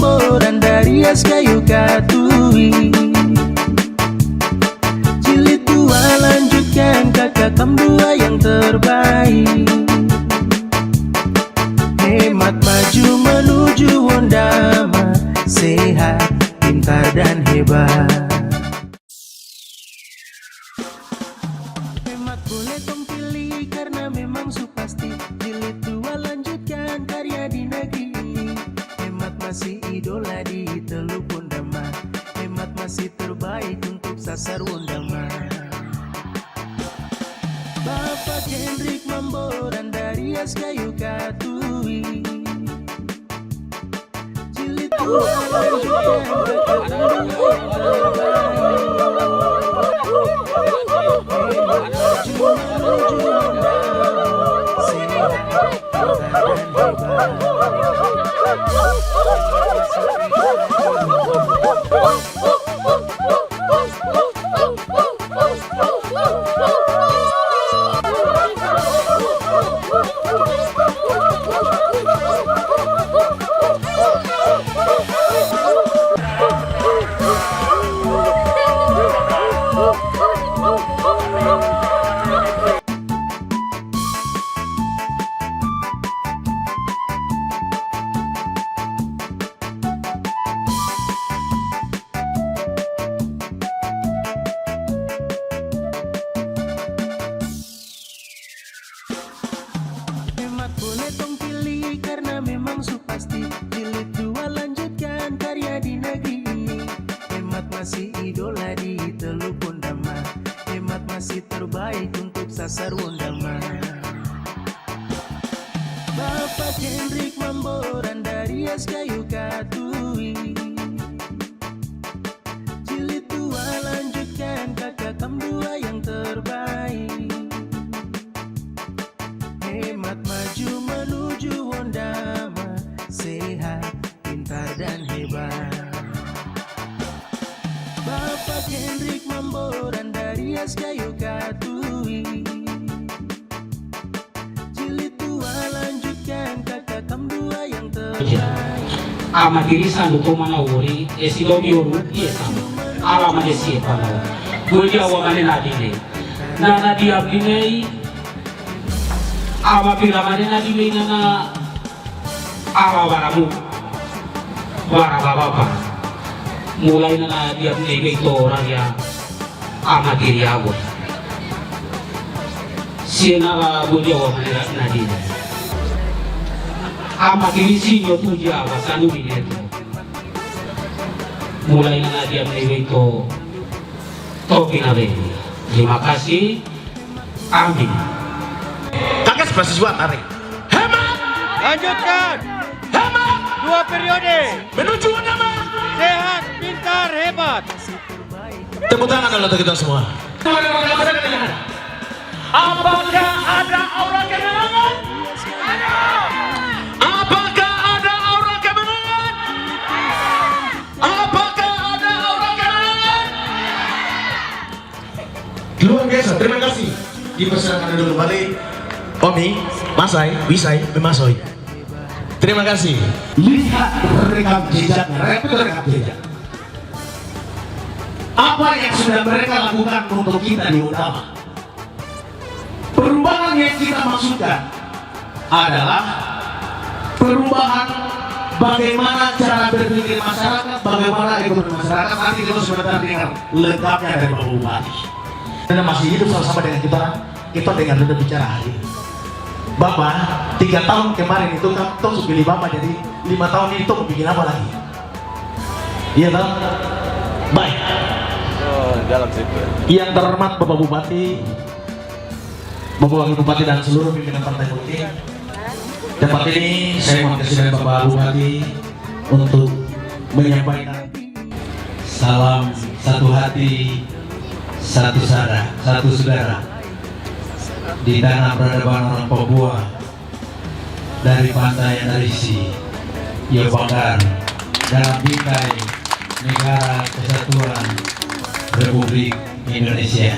Mamboran dari es kayu katui. Jilid 2 lanjutkan, kakak dua yang terbaik. Hemat maju menuju Wondama, sehat, pintar dan hebat. Hemat boleh tong pilih karena memang su pasti. Jilid 2 lanjutkan karya di negeri ini. Hemat masih idola di Teluk Wondama, hemat masih terbaik untuk sasar Wondama. Bapak Hendrik Mamboran dari es kayu katui. Jilid 2 lanjutkan kakak dua yang boleh tong pilih karena memang su pasti. Jilid 2 lanjutkan karya di negeri ini. Hemat masih idola di Teluk Wondama, hemat masih terbaik untuk sasar Wondama. Bapak Hendrik Mamboran dari es kayu katui. Jilid 2 lanjutkan kakak dua yang terbaik. Hemat maju menuju Wondama, sehat, pintar dan hebat. Bapak Hendrik Mamboran dari es kayu katui. Jilid 2 lanjutkan kakak dua yang terbaik. Ama dirisan do mana ori esidomi oru iesam ala madesi pano goli awa mane nadine na dia binei ama pila mane nadine na ala baramu bara baba mulai na dia binei itu orang ya ama diri awo siena goli awa mane nadine ama kilisi yo tuja wasanu bineto mulai na dia menewito topi nabe. Terima kasih, amin. Kakak mahasiswa tarik hemat, Lanjutkan hemat 2 periode. menuju Wondama. Sehat, pintar, hebat. Tepuk tangan untuk kita semua. Apakah ada aura kemenangan? Apakah ada aura kemenangan? Apakah ada aura kemenangan? Luar biasa, terima kasih. Dipersilakan dulu kembali Omi, Masai, Wisai, Memasoi. Terima kasih. Lihat rekam jejaknya, rekam jejak. Apa yang sudah mereka lakukan untuk kita di Wondama? Perubahan yang kita maksudkan adalah perubahan bagaimana cara berpikir masyarakat, bagaimana ekonomi masyarakat. Nanti kita sebentar dengar lengkapnya dari Bapak Bupati. Dan masih hidup sama-sama dengan kita dengar dulu bicara hari ini. Bapak 3 tahun kemarin itu kan toh pilih Bapak, jadi 5 tahun ini toh bikin apa lagi? Iya kan? Baik. Dalam situ. Yang terhormat Bapak Bupati, Bapak Wakil Bupati dan seluruh pimpinan partai politik. Tempat ini saya mohon kesediaan Bapak Bupati untuk menyampaikan salam satu hati, satu saudara di tanah peradaban orang Papua, dari pantai Narisi, Yobakar, dalam bingkai negara kesatuan Republik Indonesia.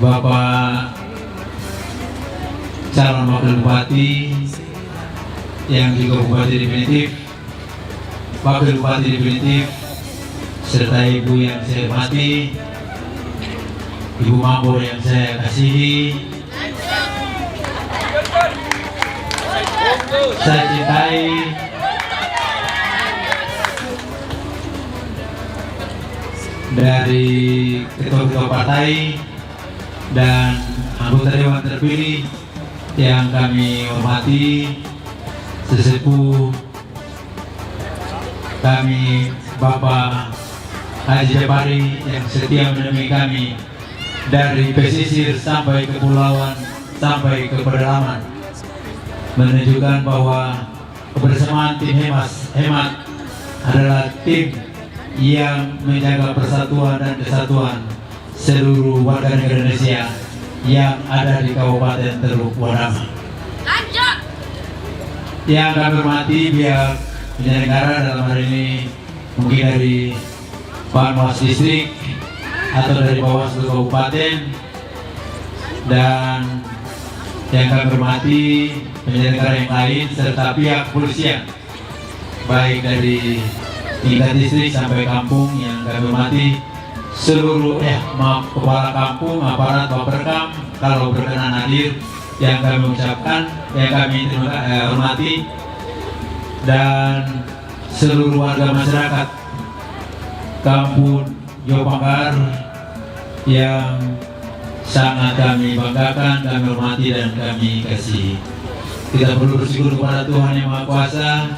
Bapak calon wakil bupati yang juga Bupati definitif, Wakil Bupati definitif, serta Ibu yang saya hormati, Ibu Mambor yang saya kasihi, saya cintai, dari ketua-ketua partai dan anggota dewan terpilih yang kami hormati, sesepuh kami Bapak Haji Jabari yang setia menemani kami dari pesisir sampai kepulauan sampai ke pedalaman, menunjukkan bahwa kebersamaan tim hemat adalah tim yang menjaga persatuan dan kesatuan seluruh warga negara Indonesia yang ada di Kabupaten Teluk Wadama. Yang kami hormati pihak penyelenggara dalam hari ini, mungkin dari Panwas Distrik atau dari Bawaslu Kabupaten, dan yang kami hormati penyelenggara yang lain serta pihak kepolisian baik dari tingkat distrik sampai kampung yang kami hormati, seluruh kepala kampung, aparat Baperkam kalau berkenan hadir yang kami ucapkan, yang kami hormati, dan seluruh warga masyarakat Kampung Jopangkar yang sangat kami banggakan, kami hormati dan kami kasihi. Kita perlu bersyukur kepada Tuhan Yang Maha Kuasa.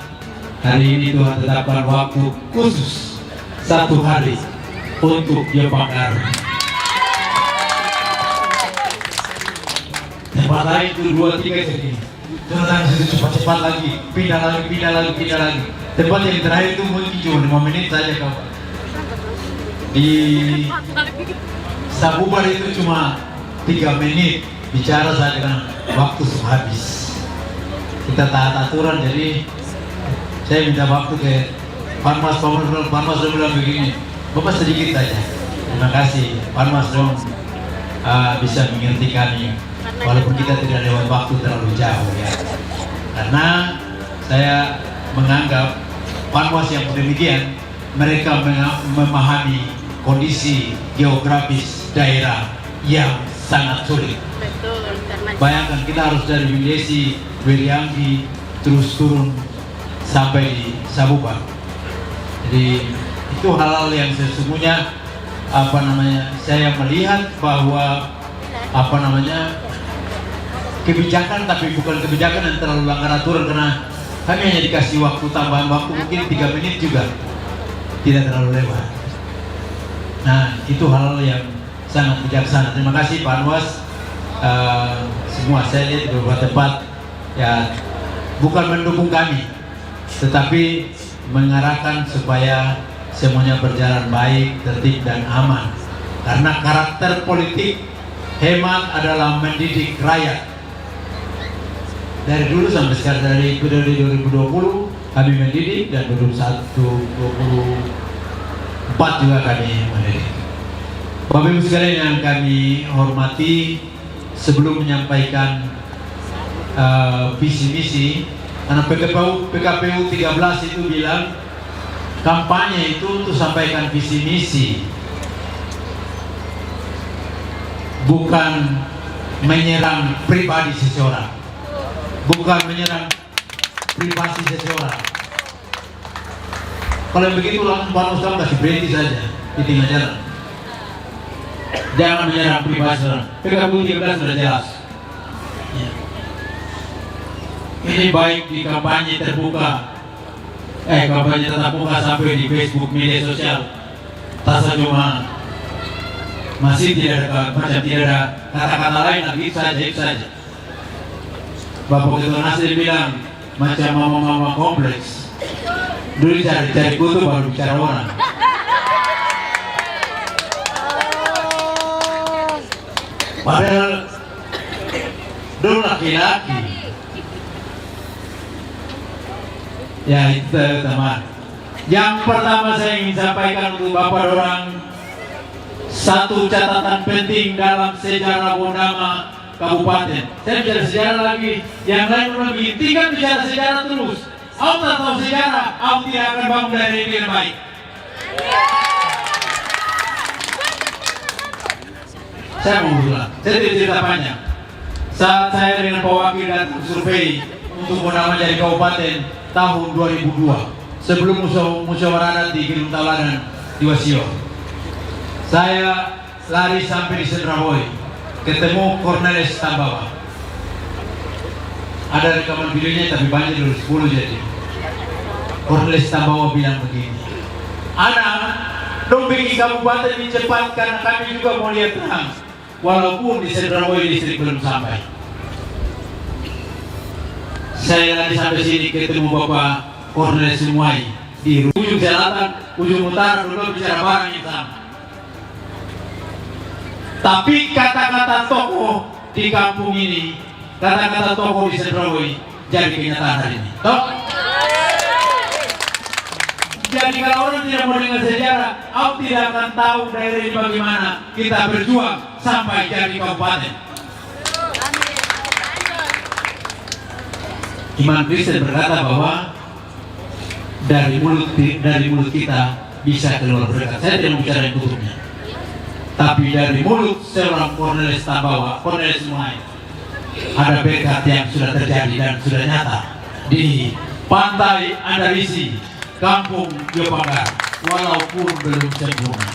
Hari ini Tuhan tetapkan waktu khusus 1 hari untuk Jopangkar. Tempat lain itu 2-3 jadi. Jangan situ cepat-cepat lagi, pindah lagi. Tempat yang terakhir itu mungkin cuma 5 menit saja kawan. Di Sabubar itu cuma 3 menit bicara saja kan, waktu habis. Kita taat aturan, jadi saya minta waktu ke Panwas bilang begini, Bapak sedikit saja. Terima kasih Panwas dong, bisa mengerti kami walaupun kita tidak lewat waktu terlalu jauh ya. Karena saya menganggap Panwas yang demikian, mereka memahami kondisi geografis daerah yang sangat sulit. Bayangkan kita harus dari Windesi, Wirianggi, terus turun sampai di Sabubar. Jadi itu hal-hal yang sesungguhnya saya melihat bahwa kebijakan, tapi bukan kebijakan yang terlalu langgar aturan, karena kami hanya dikasih waktu, tambahan waktu mungkin 3 menit juga tidak terlalu lebar. Nah, itu hal yang sangat bijaksana. Terima kasih Pak Anwas. Semua saya lihat di beberapa tempat ya bukan mendukung kami, tetapi mengarahkan supaya semuanya berjalan baik, tertib dan aman. Karena karakter politik hemat adalah mendidik rakyat. Dari dulu sampai sekarang, dari periode 2020 kami mendidik, dan 2024 juga kami mendidik. Bapak Ibu sekalian yang kami hormati, sebelum menyampaikan visi misi, karena PKPU 13 itu bilang kampanye itu untuk sampaikan visi misi, bukan menyerang pribadi seseorang, bukan menyerang privasi seseorang. Kalau begitu langsung Pak Ustaz kasih berhenti saja di tengah jalan. Jangan menyerang privasi orang. PKPU 13 sudah jelas. Ya. Ini baik di kampanye terbuka, kampanye tetap muka sampai di Facebook, media sosial. Tasa cuma masih tidak ada kata-kata lain, lagi itu saja. Bapak Ketua Nasdem bilang macam mama-mama kompleks. Dulu cari kutu baru bicara orang. Padahal dulu laki-laki. Ya itu teman. Yang pertama saya ingin sampaikan untuk Bapak orang, satu catatan penting dalam sejarah Bondama kabupaten. Saya bicara sejarah lagi, yang lain belum tinggal bicara sejarah terus. Aku tak tahu sejarah, aku tidak akan bangun daerah ini yang baik. Saya mau ulang, saya tidak cerita panjang. Saat saya dengan Pak Wakil datang survei untuk menambah jadi kabupaten tahun 2002, sebelum musyawarah adat di Gunung Tauladan di Wasio, saya lari sampai di Sentraboy, ketemu Cornelis Tambawa. Ada rekaman videonya tapi banyak dulu 10 jadi. Cornelis Tambawa bilang begini, anak, dong bikin kabupaten ini cepat karena kami juga mau lihat terang. Walaupun di Sentraboy distrik belum sampai. Saya lari sampai sini ketemu Bapak Cornelis Sumuai di ujung selatan, ujung utara, dulu bicara barang yang sama. Tapi kata-kata tokoh di kampung ini, kata-kata tokoh di Sentraboy jadi kenyataan hari ini. Toh? Jadi kalau orang tidak mau dengar sejarah, aku tidak akan tahu daerah ini bagaimana kita berjuang sampai jadi kabupaten. Iman Kristen berkata bahwa dari mulut kita bisa keluar berkat. Saya tidak bicara yang tutupnya. Tapi dari mulut seorang Cornelis Tambawa, Cornelis Sumuai, ada berkat yang sudah terjadi dan sudah nyata di pantai Andarisi, Kampung Jopanggar, walaupun belum sempurna.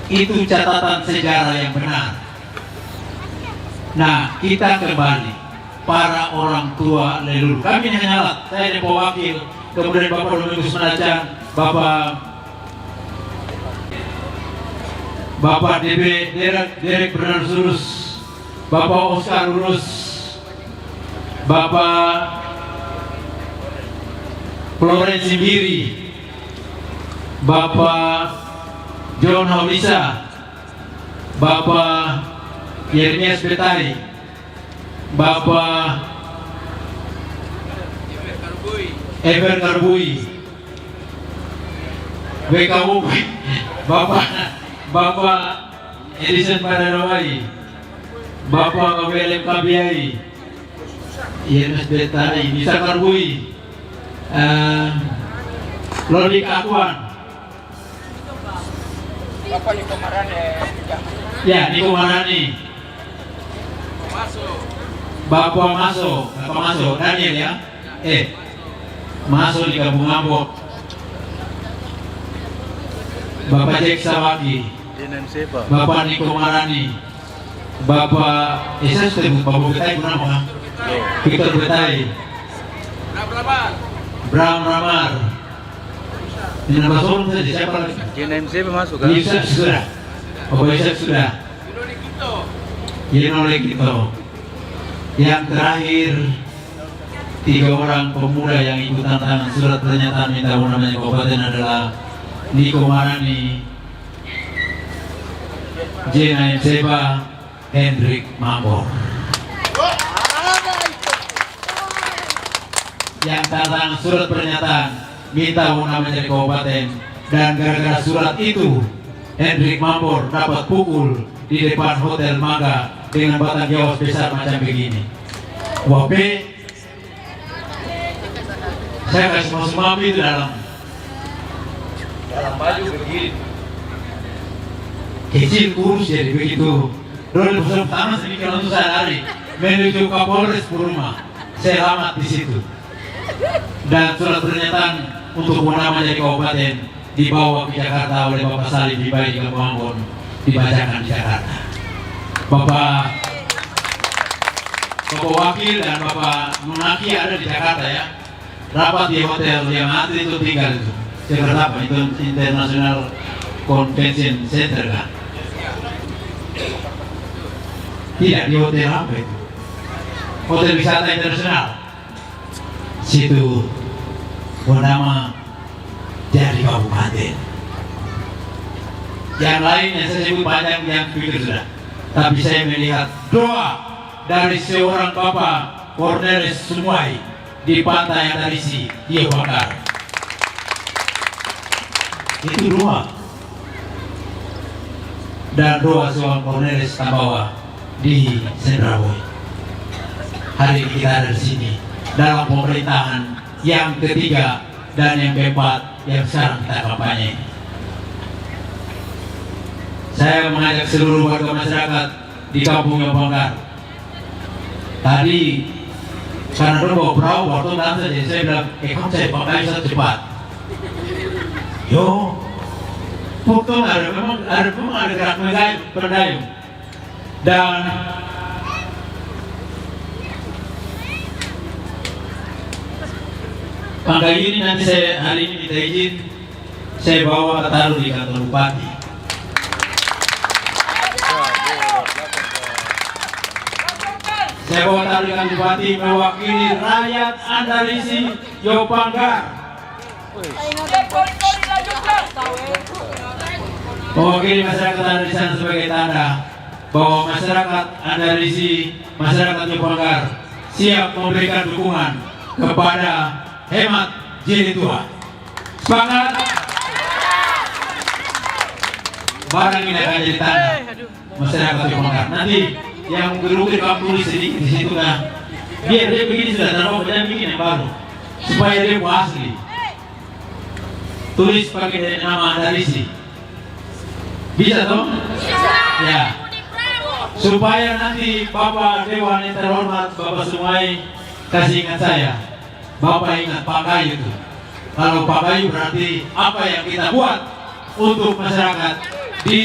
Itu catatan sejarah yang benar. Nah, kita kembali para orang tua leluhur. Kami hanya alat. Saya Pak Wakil, kemudian Bapak Domingus Menajang, Bapak DB Derek Bernard Surus, Bapak Oscar Urus, Bapak Florence Simbiri, Bapak John Haulisa, Bapak Yeremias Betari, Bapak Ever Karbui, WKU, Bapak Edison Padarawai, Bapak WLM KBI, Yeremias Betari, Bisa Karbui, Lodi Kakuan, Bapak Niko Marani. ya Niko Marani, Bapak Maso, Daniel ya, Maso di Kampung Ambok, Bapak Jack Sawaki, Bapak Niko Marani, Bapak saya sudah Bapak Betai kenapa? Victor Betai, Bram Ramar, ini nama sorong saja, siapa lagi? JNMC masuk kan? Yusuf sudah, Bapak Yusuf sudah, Yeno Lekito. Yang terakhir 3 orang pemuda yang ikut tantangan surat pernyataan minta namanya kabupaten adalah Niko Marani, Jena Seba, Hendrik Mambor. Yang tantangan surat pernyataan minta namanya kabupaten, dan gara-gara surat itu Hendrik Mambor dapat pukul di depan Hotel Mangga dengan batang jawas besar macam begini. Wabe, saya kasih masuk mami itu dalam baju begini. kecil kurus jadi begitu. Dulu besar pertama sedikit langsung saya lari menuju Kapolres Puruma. Saya selamat di situ. Dan surat pernyataan untuk namanya kabupaten dibawa ke Jakarta oleh Bapak Salim Bibai di Kampung Ambon, dibacakan di Jakarta. Bapak Wakil dan Bapak Munaki ada di Jakarta ya, rapat di hotel yang mati itu tinggal itu. Saya berapa itu International Convention Center kan? Tidak, di hotel apa itu? Hotel Wisata Internasional. Situ bernama jadi kabupaten. Yang lain yang saya sebut panjang yang pikir sudah. Tapi saya melihat doa dari seorang Bapak Cornelis Sumuai di pantai Andarisi, dia bakar. Itu doa. Dan doa seorang Cornelis Tambawa di Sendraboy. Hari ini kita ada di sini dalam pemerintahan yang ketiga dan yang keempat yang sekarang kita kampanye ini. Saya mengajak seluruh warga masyarakat di Kampung Yopanggar. Tadi karena dulu bawa perahu waktu nanti jadi saya bilang, kamu saya pakai cepat. Yo, pokoknya ada gerak pendayung dan pangkai ini nanti saya hari ini minta izin saya bawa taruh di kantor bupati. Saya bawa taruh di kantor bupati mewakili rakyat Andarisi Yopanggar. Mewakili masyarakat Andarisi sebagai tanda bahwa masyarakat Andarisi, masyarakat Yopanggar siap memberikan dukungan kepada hemat jilid tua. Semangat! Barang ini akan jadi tanda masyarakat Yopanggar. Nanti yang berukir kamu tulis sedikit di situ kan. Biar dia begini sudah terlalu dan bikin yang baru supaya dia asli. Tulis pakai nama Andarisi. Bisa toh? Bisa. Ya. Supaya nanti Bapak Dewan yang terhormat, Bapak Sumai kasih ingat saya. Bapak ingat Pak Gayu itu. Kalau Pak Gayu berarti apa yang kita buat untuk masyarakat di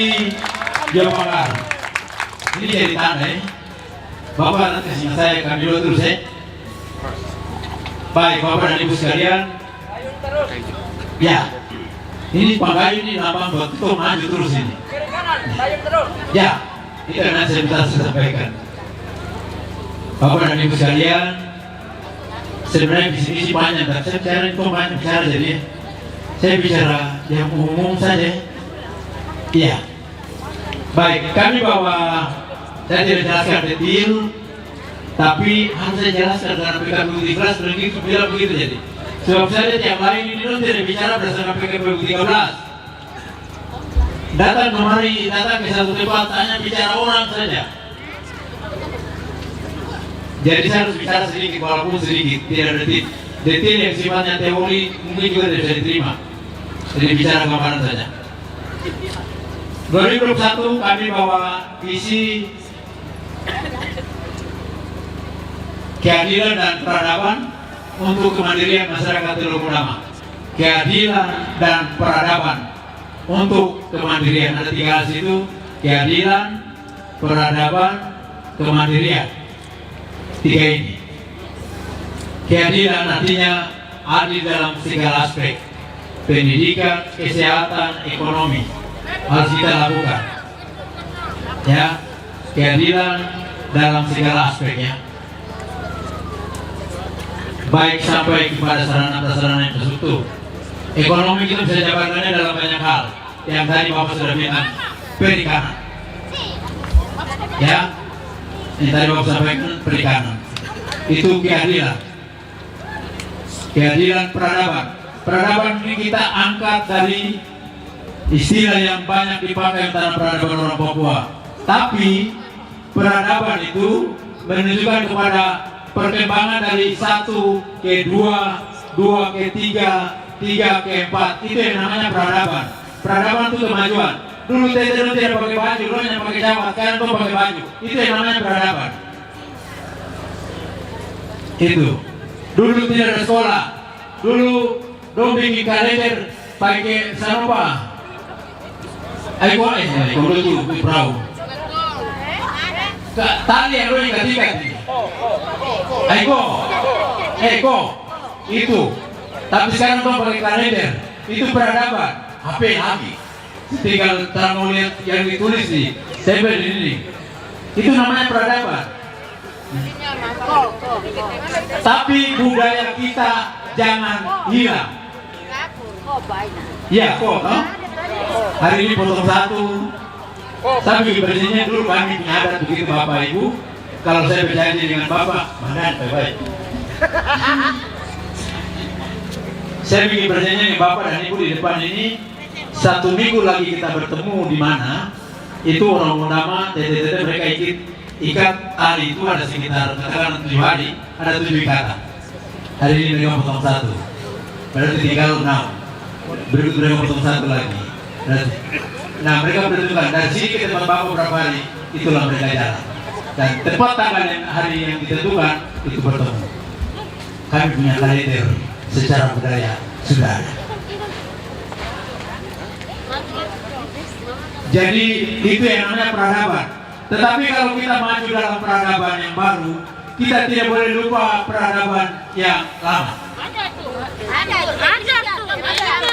Yopanggar. Ini jadi tanda ya. Bapak nanti kasih ingat saya, kami dulu terus ya. Baik Bapak dan Ibu sekalian. Ya. Ini Pak Gayu ini lambang buat kita maju terus ini. Ya. Itu yang nanti saya sampaikan. Bapak dan Ibu sekalian, sebenarnya visi-visi panjang, tapi saya bicara itu banyak bicara, jadi saya bicara yang umum saja. Iya. Baik, kami bawa, saya tidak jelaskan detail, tapi harus saya jelaskan dalam PKPU 13 dan itu bilang begitu jadi. Sebab saya tiap lain ini tidak bicara berdasarkan PKPU 13. Datang kemari, datang ke satu tempat, hanya bicara orang saja. Jadi saya harus bicara sedikit, walaupun sedikit, tidak detil. Detil yang sifatnya teori mungkin juga tidak bisa diterima. Jadi bicara gambaran saja. 2021 kami bawa visi keadilan dan peradaban untuk kemandirian masyarakat Teluk Gundama. Keadilan dan peradaban untuk kemandirian, ada 3 hal situ: keadilan, peradaban, kemandirian. 3 ini. Keadilan artinya adil dalam segala aspek, pendidikan, kesehatan, ekonomi harus kita lakukan. Ya, keadilan dalam segala aspeknya, baik sampai kepada sarana-prasarana infrastruktur. Ekonomi kita bisa jabarkannya dalam banyak hal. Yang tadi Bapak sudah bilang, perikanan. Ya, yang tadi Bapak sampaikan perikanan. Itu keadilan. Keadilan peradaban. Peradaban ini kita angkat dari istilah yang banyak dipakai antara peradaban orang Papua. Tapi peradaban itu menunjukkan kepada perkembangan dari 1 ke 2, 2 ke 3, 3 ke 4, itu yang namanya peradaban. Peradaban itu kemajuan. Dulu tidak pakai baju, dulu hanya pakai jamat, sekarang tuh pakai baju. Itu yang namanya peradaban. Itu. Dulu tidak ada sekolah. Dulu dong bikin kalender pakai sarupa. Ayo itu perahu. Tali yang dulu ikat-ikat. Ayo, itu. Tapi sekarang tuh pakai kalender, itu peradaban. HP lagi. Tinggal terang lihat yang ditulis nih, stempel ini. Itu namanya peradaban. Tapi budaya kita jangan hilang. Iya, kok. Hari ini potong 1. Tapi bersihnya dulu kami punya adat begitu Bapak Ibu. Kalau saya berjanji dengan Bapak, mana baik. Saya bikin perjanjian dengan Bapak dan Ibu di depan ini. 1 minggu lagi kita bertemu di mana? Itu orang Gundama, mereka ikat tali itu ada sekitar katakan 7 hari, ada 7 ikatan. Hari ini mereka potong 1, berarti tinggal 6. Berikut mereka potong 1 lagi. Berarti, nah mereka menentukan dari sini ke tempat bapak berapa hari, itulah mereka jalan. Dan tepat tanggal yang hari yang ditentukan itu bertemu. Kami punya kalender secara budaya sudah ada. Jadi itu yang namanya peradaban. Tetapi kalau kita maju dalam peradaban yang baru, kita tidak boleh lupa peradaban yang lama.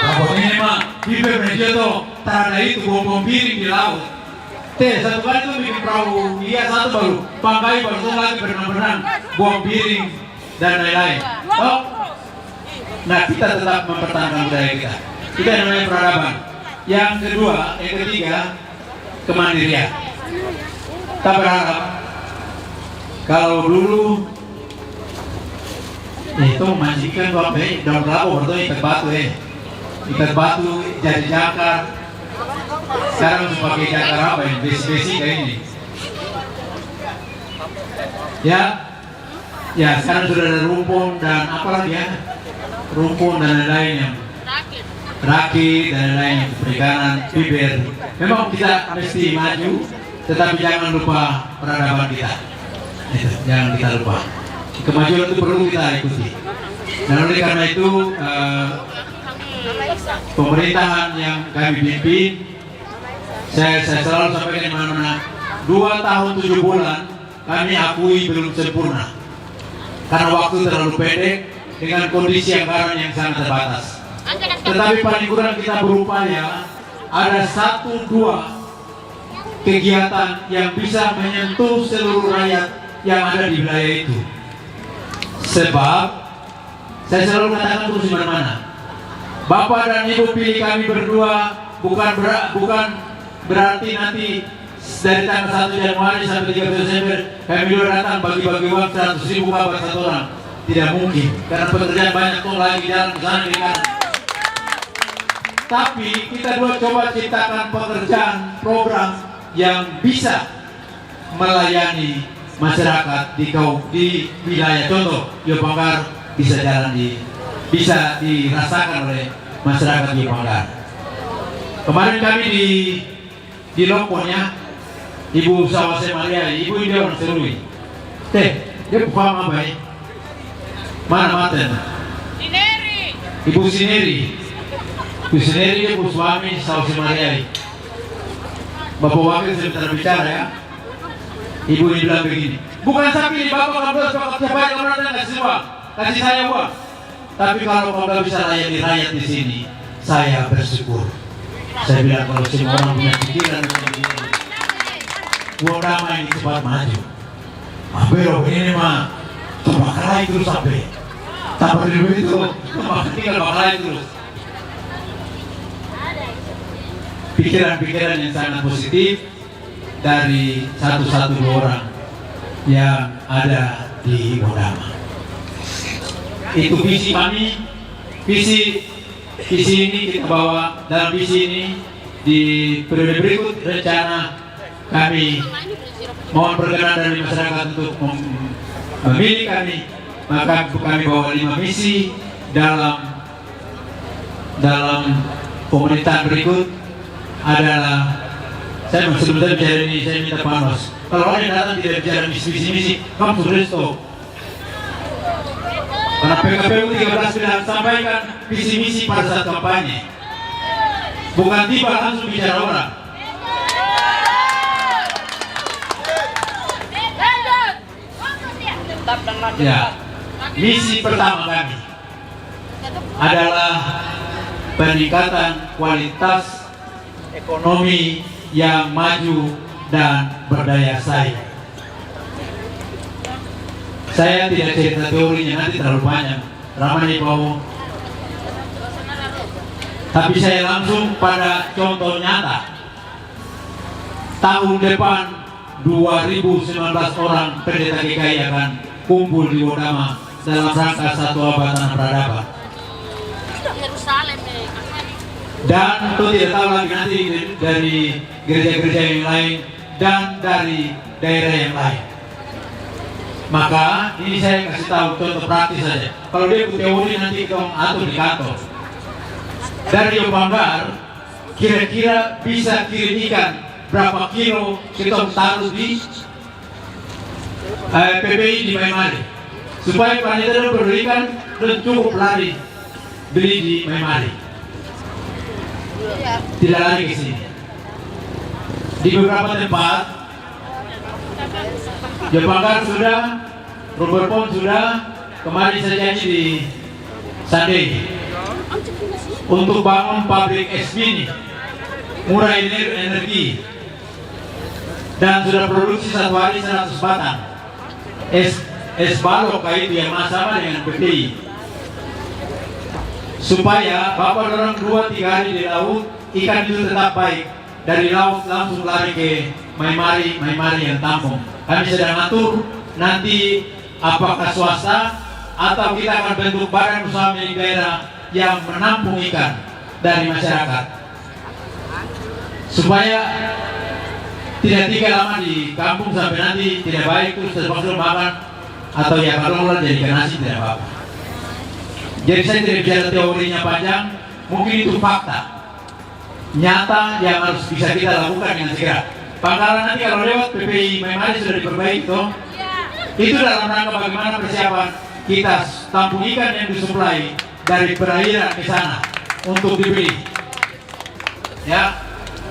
Bahwa ini mah Biber Menjoto tak ada itu bom piring di laut. Satu kali itu bikin perahu dia satu baru pangkai baru lagi berenang-berenang bom piring dan lain-lain. Oh, nah kita tetap mempertahankan budaya kita. Itu yang namanya peradaban. Yang kedua, yang ketiga, kemandirian. Kita berharap kalau dulu itu memancingkan bapak daun labu atau ikat batu jadi jangkar. Sekarang harus pakai jangkar apa ini? Besi-besi kayak ini. Ya sekarang sudah ada rumpun dan apa lagi ya? Rumpun dan lain-lain yang rakit dan lain-lain yang perikanan, bibir. Memang kita mesti maju, tetapi jangan lupa peradaban kita. Jangan kita lupa. Kemajuan itu perlu kita ikuti. Dan oleh karena itu pemerintahan yang kami pimpin, saya selalu sampaikan di mana-mana, 2 tahun 7 bulan kami akui belum sempurna. Karena waktu terlalu pendek dengan kondisi anggaran yang sangat terbatas. Tetapi paling kurang kita berupaya ada 1-2 kegiatan yang bisa menyentuh seluruh rakyat yang ada di wilayah itu. Sebab saya selalu katakan terus di mana-mana, Bapak dan Ibu pilih kami berdua bukan berarti nanti dari tanggal 1 Januari sampai 30 Desember kami dua datang bagi-bagi uang 100.000 kabar 1 orang. Tidak mungkin, karena pekerjaan banyak tuh lagi jalan ke sana di kanan. Tapi kita dua coba ciptakan pekerjaan program yang bisa melayani masyarakat di wilayah. Contoh, Yopanggar bisa dirasakan oleh masyarakat Yopanggar. Kemarin kami di Lompon ya, Ibu Sawase Maria, Ibu ini orang Serui. Dia paham apa ya? Mana maten? Ibu Sineri. Ibu Sineri dia ibu suami Sawase Maria. Bapak wakil sebentar bicara ya. Ibu ini bilang begini, bukan sapi bapak kamu siapa yang kamu datang kasih uang, kasih saya uang. Tapi kalau kamu nggak bisa layani rakyat di sini, saya bersyukur. Saya bilang kalau semua orang punya pikiran buat damai ini cepat maju. Pero ini mah terbakarai terus sampai tak berdiri itu, tinggal bakarai terus. Pikiran-pikiran yang sangat positif dari 1-2 orang yang ada di Modama. Itu visi kami, visi ini kita bawa dalam visi ini di periode berikut. Rencana kami mohon perkenan dari masyarakat untuk memilih kami, maka kami bawa 5 misi dalam pemerintahan berikut adalah. Saya sebentar bicara ini, saya minta panos. Kalau orang yang datang tidak bicara misi-misi, kamu sudah stop. Karena PKPU 13 bilang sampaikan visi-misi pada saat kampanye. Bukan tiba langsung bicara orang. Ya, misi pertama kami adalah peningkatan kualitas ekonomi yang maju dan berdaya saing. Saya tidak cerita teorinya, nanti terlalu banyak ramai bau. Tapi saya langsung pada contoh nyata. Tahun depan 2019 orang pendeta GKI akan kumpul di Modama dalam rangka 1 abad tanah peradaban. Dan itu tidak tahu lagi nanti dari gereja-gereja yang lain dan dari daerah yang lain. Maka ini saya kasih tahu contoh praktis saja. Kalau dia teori nanti kita atur di kantor. Dari Yopanggar kira-kira bisa kirim ikan berapa kilo kita taruh di PPI di Maimari supaya panitia berikan dan cukup lari beli di Maimari, tidak lari ke sini. Di beberapa tempat Jepanggar sudah, Robert Pond sudah, kemarin saya janji di Sandei untuk bangun pabrik es mini murah energi dan sudah produksi satu hari 100 batang es balok kayak itu yang sama dengan PPI, supaya bapak dorong 2-3 hari di laut, ikan itu tetap baik, dari laut langsung lari ke Maimari yang tampung. Kami sedang atur nanti apakah swasta atau kita akan bentuk badan usaha milik daerah yang menampung ikan dari masyarakat, supaya tidak tinggal lama di kampung sampai nanti tidak baik terus terpaksa makan atau ya kalau jadi ikan nasi tidak apa-apa. Jadi saya tidak bicara teorinya panjang, mungkin itu fakta nyata yang harus bisa kita lakukan dengan segera. Pangkalan nanti kalau lewat PPI Maimari sudah diperbaiki toh, itu dalam rangka bagaimana persiapan kita tampung ikan yang disuplai dari perairan ke sana untuk dibeli. Ya,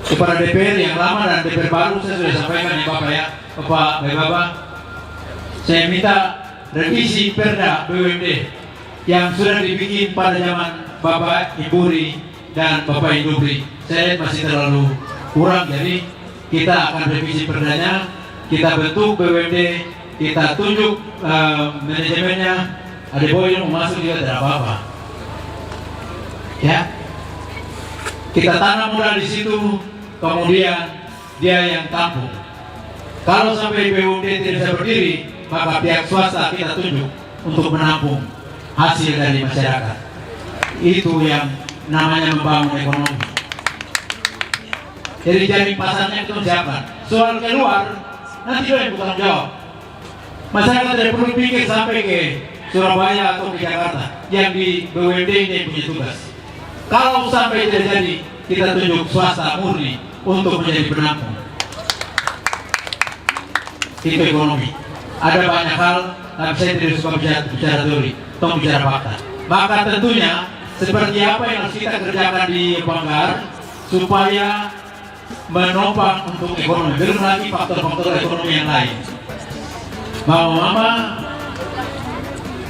kepada DPR yang lama dan DPR baru saya sudah sampaikan ya Bapak ya, Bapak, saya minta revisi Perda BUMD yang sudah dibikin pada zaman Bapak Iburi dan Bapak Indubri. Saya masih terlalu kurang, jadi kita akan revisi perdanya, kita bentuk BUMD, kita tunjuk manajemennya. Ada boy yang mau masuk juga tidak apa-apa. Ya, kita tanam modal di situ, kemudian dia yang tampung. Kalau sampai BUMD tidak bisa berdiri, maka pihak swasta kita tunjuk untuk menampung hasil dari masyarakat. Itu yang namanya membangun ekonomi. Jadi jaring pasarnya itu siapa? Soal keluar, nanti dia yang bertanggung jawab. Masyarakat tidak perlu pikir sampai ke Surabaya atau ke Jakarta, yang di BUMD ini punya tugas. Kalau sampai terjadi, kita tunjuk swasta murni untuk menjadi penampung. Itu ekonomi. Ada banyak hal, tapi saya tidak suka bicara teori, tolong bicara fakta. Maka tentunya seperti apa yang harus kita kerjakan di Banggar supaya menopang untuk ekonomi. Belum lagi faktor-faktor ekonomi yang lain. Mama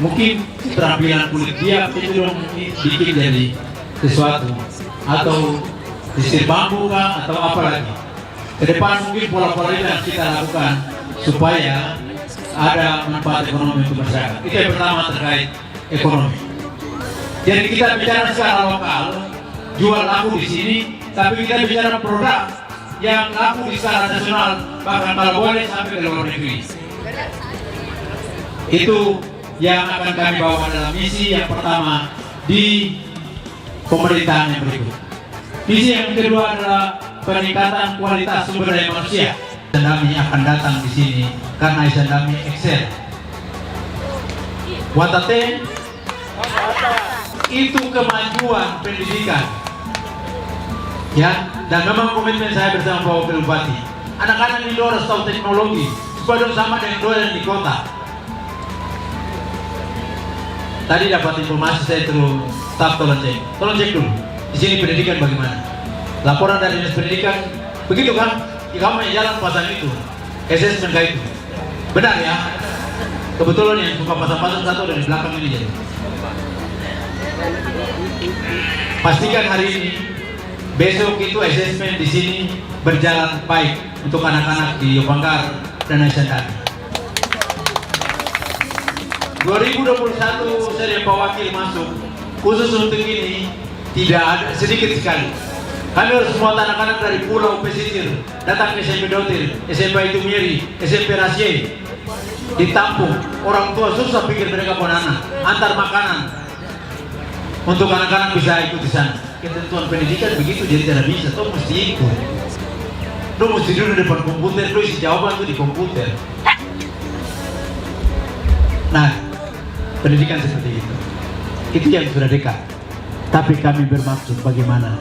mungkin keterampilan kulit dia itu dong bikin jadi sesuatu, atau disir bambu kah, atau apa lagi. Ke depan mungkin pola-pola itu yang kita lakukan supaya ada manfaat ekonomi untuk masyarakat. Itu yang pertama terkait ekonomi. Jadi kita bicara secara lokal, jual laku di sini, tapi kita bicara produk yang laku di skala nasional, bahkan kalau boleh sampai ke luar negeri. Itu yang akan kami bawa dalam misi yang pertama di pemerintahan yang berikut. Misi yang kedua adalah peningkatan kualitas sumber daya manusia. Isandami akan datang di sini karena Isandami excel. Watate itu kemajuan pendidikan. Ya, dan memang komitmen saya bersama Pak Wakil Bupati. Anak-anak ini harus tahu teknologi supaya sama dengan doyan di kota. Tadi dapat informasi saya terus staf tolong cek dulu di sini pendidikan bagaimana. Laporan dari dinas pendidikan begitu kan? Kamu yang jalan pasang itu, assessment kayak itu, benar ya? Kebetulan yang suka pasang-pasang satu dari belakang ini jadi. Pastikan hari ini, besok itu assessment di sini berjalan baik untuk anak-anak di Yopanggar dan Isandami. 2021 saya Pak Wakil masuk, khusus untuk ini tidak ada, sedikit sekali. Kami harus semua anak-anak dari pulau pesisir datang ke SMP Dotir, SMP Itumiri, SMP Rasye, ditampung. Orang tua susah pikir mereka anak, antar makanan untuk anak-anak bisa ikut di sana. Ketentuan pendidikan begitu, jadi tidak bisa, toh mesti ikut. lu mesti duduk di depan komputer, lu isi jawaban tuh di komputer. Nah, pendidikan seperti itu yang sudah dekat. Tapi kami bermaksud bagaimana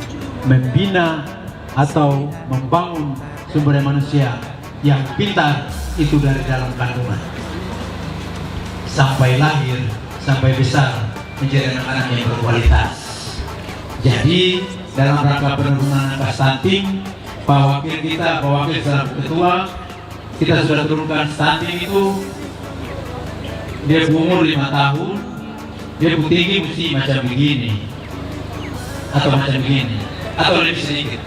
membina atau membangun sumber daya manusia yang pintar itu dari dalam kandungan sampai lahir, sampai besar menjadi anak-anak yang berkualitas. Jadi dalam rangka penurunan angka stunting, Pak Wakil kita, Pak Wakil selaku ketua, kita sudah turunkan stunting itu. Dia umur 5 tahun, dia tinggi mesti macam begini atau macam begini atau lebih sedikit.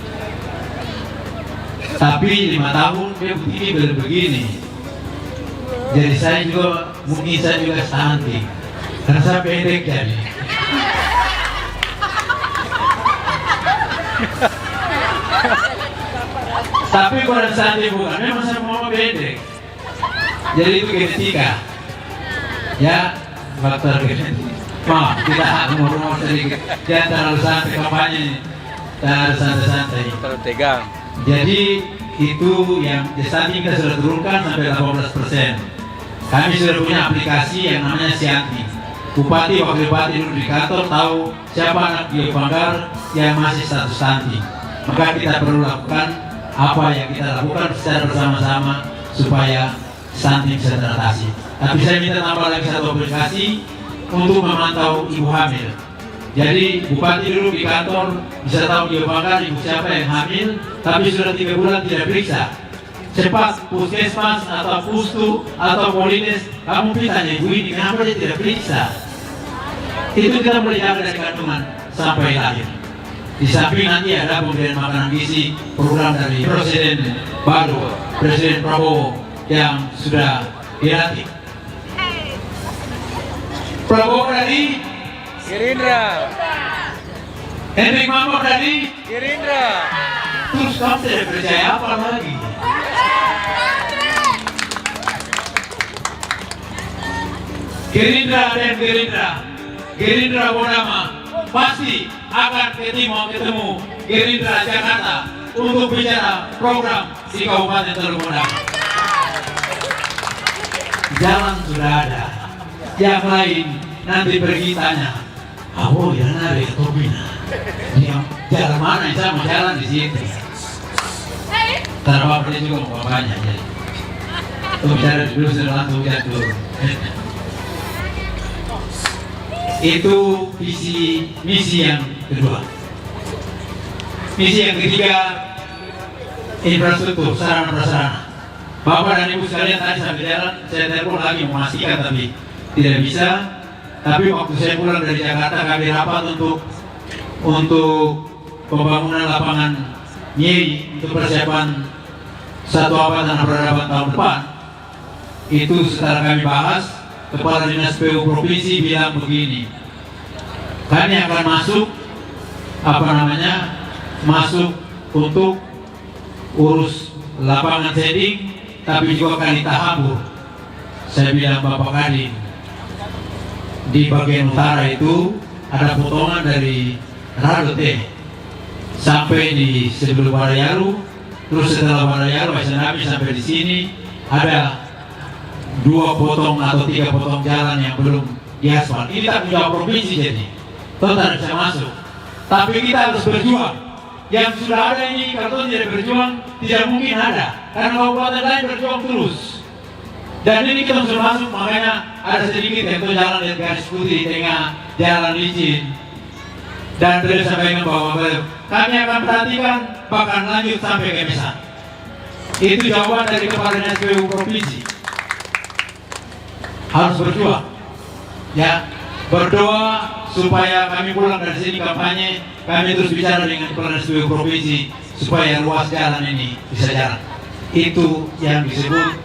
Tapi 5 tahun dia tinggi begini. Jadi saya juga mungkin saya juga stunting karena saya pendek jadi. Tapi kalau stunting bukan, memang saya mau pendek. Jadi itu genetika. Ya, faktor genetik. Maaf, kita ngomong sedikit. Jangan terlalu santai kampanye, terlalu santai-santai. Terlalu tegang. Jadi itu yang stunting kita sudah turunkan sampai 18%. Kami sudah punya aplikasi yang namanya Sianti. Bupati, wakil bupati dulu di kantor tahu siapa anak Bio Banggar yang masih status stunting. Maka kita perlu lakukan apa yang kita lakukan secara bersama-sama supaya stunting bisa teratasi. Tapi saya minta tambah lagi satu aplikasi untuk memantau ibu hamil. Jadi bupati dulu di kantor bisa tahu Bio Banggar ibu siapa yang hamil, tapi sudah 3 bulan tidak periksa. Cepat puskesmas atau pustu atau polines, kamu tanya ibu ini kenapa dia tidak periksa. Itu kita boleh jaga dari kandungan sampai lahir. Di samping nanti ada pemberian makanan gizi program dari Presiden baru, Presiden Prabowo yang sudah dilantik. Prabowo dari Gerindra. Hendrik Mambo dari Gerindra. terus kamu tidak percaya apa lagi? Gerindra dan Gerindra Bodama pasti akan ketemu Gerindra Jakarta untuk bicara program di Kabupaten Teluk Benua. Jalan sudah ada. Yang lain nanti pergi tanya, oh ya nari Tobina, jalan mana yang saya mau jalan di situ. Terbawa dia juga mau banyak jadi. Bicara dulu langsung jatuh. Itu visi misi yang kedua. Misi yang ketiga, infrastruktur sarana prasarana. Bapak dan Ibu sekalian tadi sambil jalan, saya telepon lagi memastikan tapi tidak bisa. Tapi waktu saya pulang dari Jakarta kami rapat untuk pembangunan lapangan Nyeri untuk persiapan satu abad tanah peradaban tahun depan. Itu setelah kami bahas, Kepala Dinas PU Provinsi bilang begini, kami akan masuk masuk untuk urus lapangan shading, tapi juga kali tahambur. Saya bilang Bapak Kadin, di bagian utara itu ada potongan dari Radote sampai di sebelum Barayaru, terus setelah Barayaru Nabi sampai di sini ada 2 potong atau 3 potong jalan yang belum diaspal. Ini tak menjawab provinsi jadi, tidak bisa masuk. Tapi kita harus berjuang. Yang sudah ada ini kalau tidak berjuang tidak mungkin ada, karena kabupaten lain berjuang terus. Dan ini kita sudah masuk, makanya ada sedikit yang jalan yang garis putih di tengah jalan licin. Dan beliau sampaikan bahwa kami akan perhatikan bahkan lanjut sampai ke Mesan. Itu jawaban dari Kepala Dinas PU Provinsi. Harus berjuang, ya, berdoa supaya kami pulang dari sini kampanye, kami terus bicara dengan Kepala Dinas PU Provinsi supaya ruas jalan ini bisa jalan. Itu yang disebut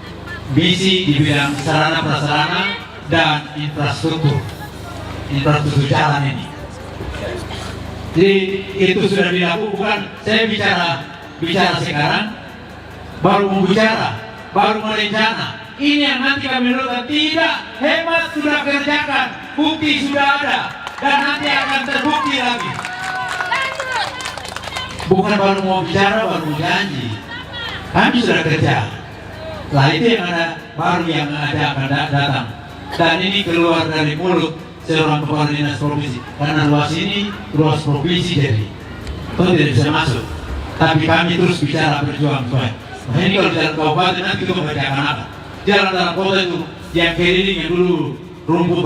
misi di bidang sarana prasarana dan infrastruktur jalan ini. Jadi itu sudah dilakukan. Saya bicara sekarang, baru membicara, baru merencana. Ini yang nanti kami lakukan. Tidak, hemat sudah kerjakan, bukti sudah ada, dan nanti akan terbukti lagi. Bukan baru mau bicara, baru mau janji. Kami sudah kerja. Lah itu yang ada baru yang ada akan datang. Dan ini keluar dari mulut seorang kepala dinas provinsi. Karena luas ini luas provinsi jadi itu tidak bisa masuk. Tapi kami terus bicara berjuang supaya. Nah ini kalau jalan kabupaten nanti kita mengerjakan apa? Jalan dalam kota itu yang keliling yang dulu lumpur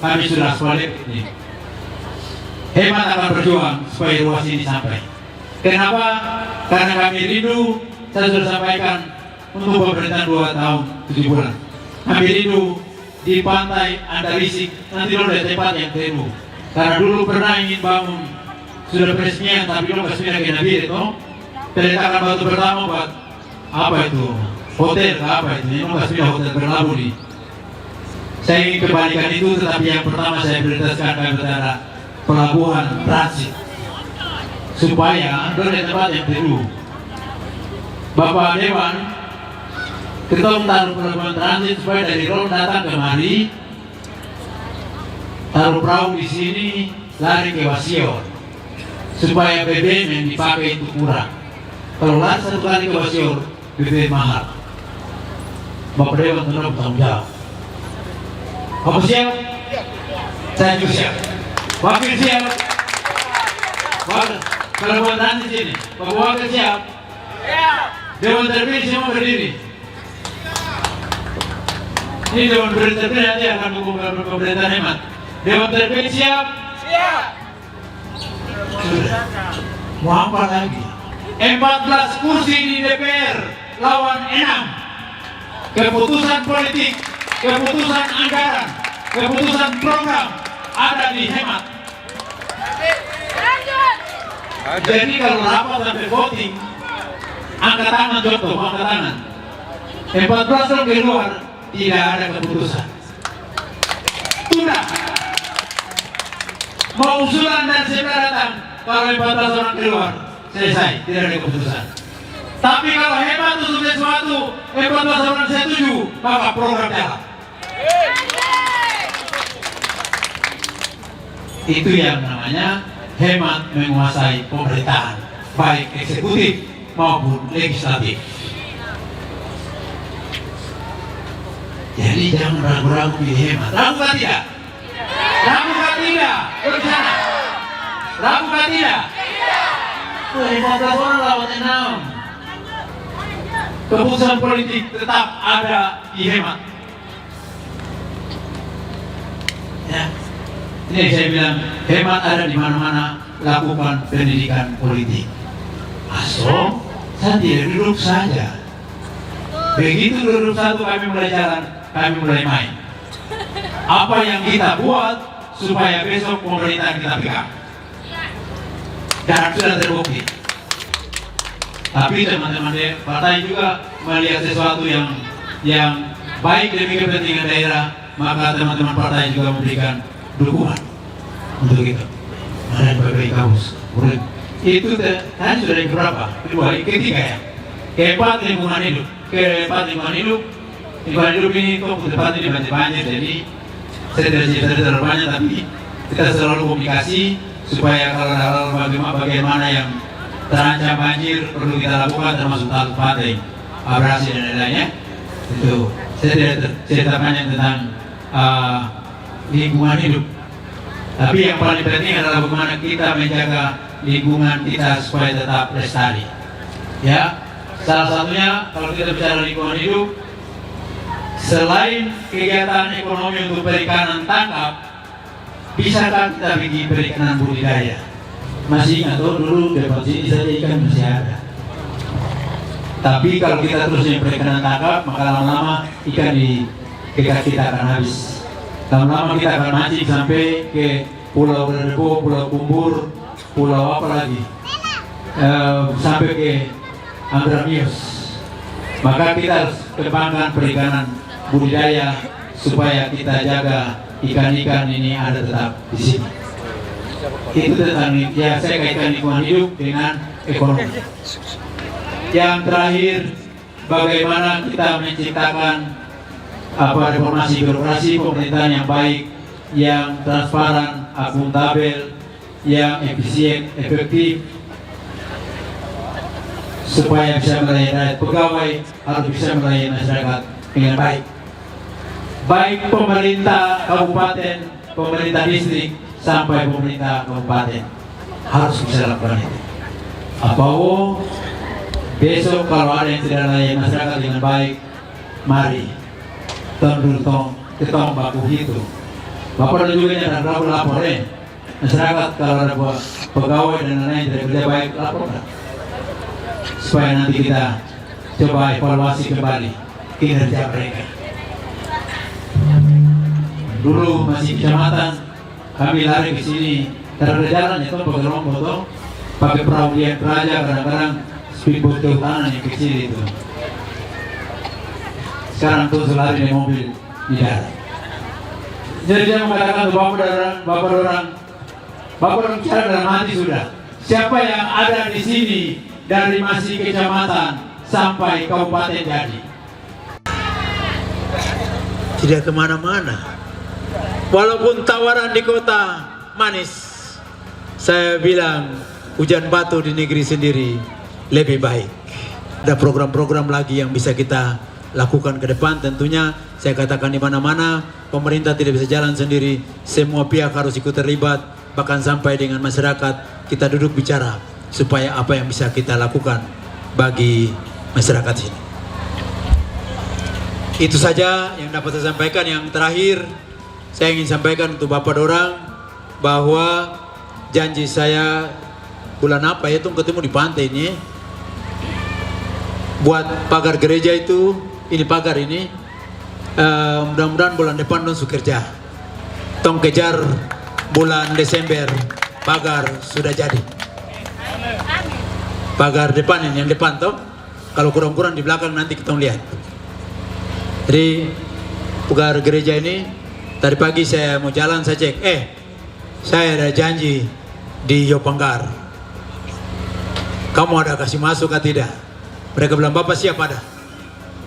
kami sudah aspalnya ini. Hemat akan berjuang supaya ruas ini sampai. Kenapa? Karena kami rindu, saya sudah sampaikan untuk pemerintahan 2 tahun 7 bulan. Kami rindu di pantai Andarisik, nanti dulu ada tempat yang teru. Karena dulu pernah ingin bangun, sudah peresmian, tapi dulu peresmian ke Nabi itu. Peletakan batu pertama buat apa itu? Hotel apa itu? Ini peresmian hotel berlabuh di. Saya ingin kembalikan itu, tetapi yang pertama saya prioritaskan kepada pelabuhan transit supaya ada tempat yang teru. Bapak Dewan, kita taruh pelabuhan transit supaya dari Ron datang kemari, taruh perahu di sini, lari ke Wasior, supaya BBM yang dipakai itu kurang. Kalau lari 1 kali ke Wasior, BBM mahal. Bapak Dewan tentu bertanggung jawab. Bapak siap? Saya juga siap. Wakil siap? Pelabuhan transit sini. Bapak Wakil siap? Dewan terpilih semua berdiri. Ini Dewan terpilih nanti akan mengumumkan pemerintahan hemat. Dewan terpilih siap? Siap. Sudah. Mau apa lagi? 14 kursi di DPR lawan 6. Keputusan politik, keputusan anggaran, keputusan program ada di hemat. Jadi kalau rapat sampai voting, angkat tangan contoh, angkat tangan. 14 orang keluar, tidak ada keputusan. Sudah. Mau usulan dan segera datang, kalau 14 orang keluar, selesai, tidak ada keputusan. Tapi kalau hemat untuk sesuatu, 14 orang setuju, maka program jalan. Itu yang namanya hemat menguasai pemerintahan, baik eksekutif maupun legislatif. Jadi jangan ragu-ragu pilih hemat. Ragu kan tidak? Ragu kan tidak? Bersana. Ragu kan tidak? 15 orang lawan 6. Keputusan politik tetap ada di hemat. Ya. Ini saya bilang hemat ada di mana-mana, lakukan pendidikan politik. Asal saya tidak duduk saja. Begitu duduk satu kami mulai jalan, kami mulai main. Apa yang kita buat supaya besok pemerintahan kita pegang. Dan sudah terbukti. Tapi teman-teman partai juga melihat sesuatu yang baik demi kepentingan daerah, maka teman-teman partai juga memberikan dukungan untuk itu. Ada berbagai kamus. Itu tadi sudah yang berapa? Kedua, ketiga ya. Keempat lingkungan hidup. Lingkungan hidup ini kok ke depan ini banyak, jadi saya tidak cerita terlalu banyak, tapi kita selalu komunikasi supaya kalau hal bagaimana yang terancam banjir perlu kita lakukan, termasuk tali pantai, abrasi dan lain-lainnya. Itu saya tidak cerita banyak tentang lingkungan hidup. Tapi yang paling penting adalah bagaimana kita menjaga lingkungan kita supaya tetap lestari. Ya, salah satunya kalau kita bicara lingkungan hidup, selain kegiatan ekonomi untuk perikanan tangkap, bisakah kita bikin perikanan budidaya? Masih ingat dulu depan sini saja ikan masih ada. Tapi kalau kita terus yang perikanan tangkap, maka lama-lama ikan di dekat kita akan habis. Lama-lama kita akan mancing sampai ke Pulau Rebo, Pulau Kumbur, Pulau apa lagi, sampai ke Andramius. Maka kita harus kembangkan perikanan budidaya supaya kita jaga ikan-ikan ini ada tetap di sini. Itu tentang ya, saya kaitkan lingkungan hidup dengan ekonomi. Yang terakhir, bagaimana kita menciptakan reformasi birokrasi pemerintahan yang baik, yang transparan, akuntabel, yang efisien, efektif. supaya bisa melayani rakyat. Pegawai harus bisa melayani masyarakat dengan baik. Baik pemerintah kabupaten, pemerintah distrik, sampai pemerintah kabupaten harus bisa lakukan itu. Besok kalau ada yang tidak melayani masyarakat dengan baik, mari ketong baku itu. Bapak dan juga yang ada lapor masyarakat kalau ada pegawai dan lain-lain tidak kerja baik, laporkan supaya nanti kita coba evaluasi kembali kinerja mereka. Dulu masih kecamatan, kami lari ke sini, tidak ada jalan itu pakai rombong, pakai perahu yang raja, kadang-kadang speedboat ke utara yang kecil itu. Sekarang tuh lari di mobil di darat. Jadi dia mengatakan bapak orang bicara dalam hati sudah. Siapa yang ada di sini dari masih kecamatan sampai kabupaten jadi. Tidak kemana-mana. Walaupun tawaran di kota manis, saya bilang hujan batu di negeri sendiri lebih baik. Ada program-program lagi yang bisa kita lakukan ke depan. Tentunya saya katakan di mana-mana pemerintah tidak bisa jalan sendiri, semua pihak harus ikut terlibat, bahkan sampai dengan masyarakat kita duduk bicara supaya apa yang bisa kita lakukan bagi masyarakat sini. Itu saja yang dapat saya sampaikan. Yang terakhir saya ingin sampaikan untuk Bapak Dorang bahwa janji saya bulan apa ya itu ketemu di pantai ini buat pagar gereja itu, ini pagar ini mudah-mudahan bulan depan dong su kerja. Tong kejar bulan Desember pagar sudah jadi. Pagar depan ini yang depan toh. Kalau kurang-kurang di belakang nanti kita lihat. Jadi pagar gereja ini tadi pagi saya mau jalan saya cek, saya ada janji di Yopanggar. Kamu ada kasih masuk atau tidak? Mereka bilang Bapak siap ada.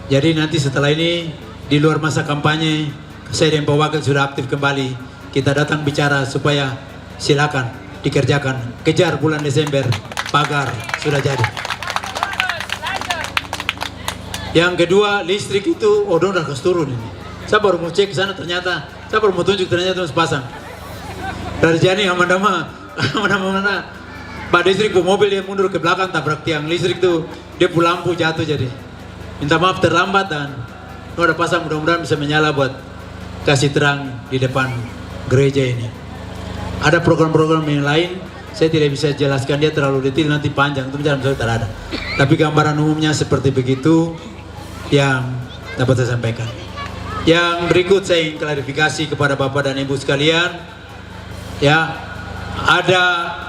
Jadi nanti setelah ini di luar masa kampanye saya dan Pak Wakil sudah aktif kembali. Kita datang bicara supaya silakan dikerjakan. Kejar bulan Desember pagar sudah jadi. Yang kedua listrik itu udah harus turun ini. Saya baru mau cek ke sana ternyata, saya baru mau tunjuk ternyata harus pasang. Dari Jani mana Pak listrik bu mobil dia mundur ke belakang tabrak tiang listrik tuh, dia pu lampu jatuh jadi. Minta maaf terlambat dan udah pasang, mudah-mudahan bisa menyala buat kasih terang di depan gereja ini. Ada program-program yang lain, saya tidak bisa jelaskan dia terlalu detail nanti panjang, itu dalam saya tidak ada. Tapi gambaran umumnya seperti begitu yang dapat saya sampaikan. Yang berikut saya ingin klarifikasi kepada Bapak dan Ibu sekalian. Ya, ada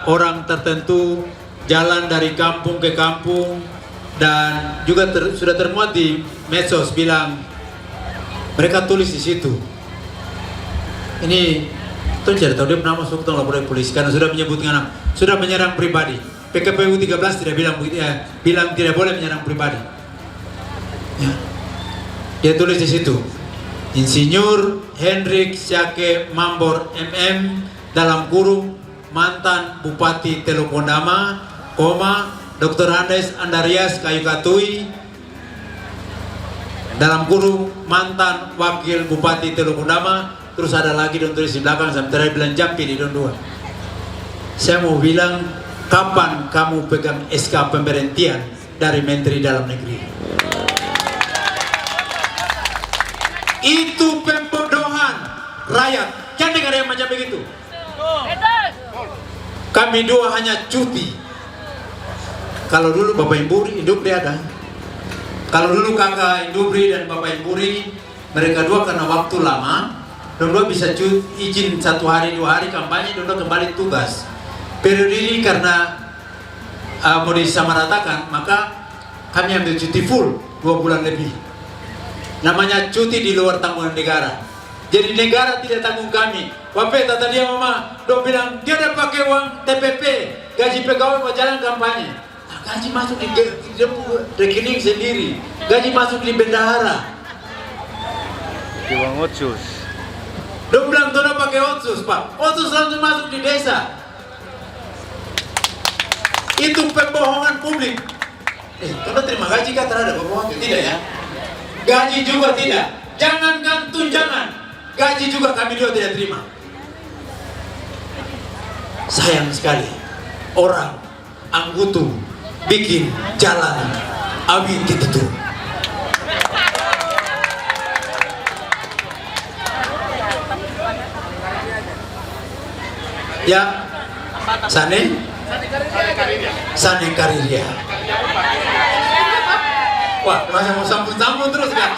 orang tertentu jalan dari kampung ke kampung dan juga sudah termuat di medsos bilang mereka tulis di situ. Ini tuh tidak tahu dia pernah masuk ke laporan polisi karena sudah menyebutkan nama, sudah menyerang pribadi. PKPU 13 tidak bilang begitu ya, bilang tidak boleh menyerang pribadi. Ya. Dia tulis di situ. Insinyur Hendrik Syake Mambor MM dalam kurung mantan Bupati Teluk Ondama, Dr. Andes Andarias Kayu Katui dalam kurung mantan Wakil Bupati Teluk Ondama. Terus ada lagi dong tulis di belakang sampai terakhir bilang Jampi di Don 2. Saya mau bilang, kapan kamu pegang SK pemberhentian dari Menteri Dalam Negeri? Itu pembodohan rakyat. Jangan dengar yang macam begitu. Kami dua hanya cuti. Kalau dulu Bapak Indubri ada. Kalau dulu kakak Indubri dan Bapak Indubri, mereka dua karena waktu lama, dua bisa izin 1 hari 2 hari kampanye, dua kembali tugas. Periode ini karena mau disamaratakan, maka kami ambil cuti full 2 bulan lebih. Namanya cuti di luar tanggungan negara. Jadi negara tidak tanggung kami. Bapak tata dia mama, dong bilang dia udah pakai uang TPP, gaji pegawai mau jalan kampanye. Nah, gaji masuk di rekening sendiri, gaji masuk di bendahara. Di uang otsus. Dong bilang tuh udah pakai otsus Pak, otsus langsung masuk di desa. Itu pembohongan publik. Karena terima gaji kah terhadap Bapak Wakil? Tidak ya. Gaji juga tidak. Jangankan tunjangan, gaji juga kami dua tidak terima. Sayang sekali, orang Anggutu bikin jalan Abi ditutup. Ya, Sane Kariria. Wah, masa mau sambut-sambut terus kan?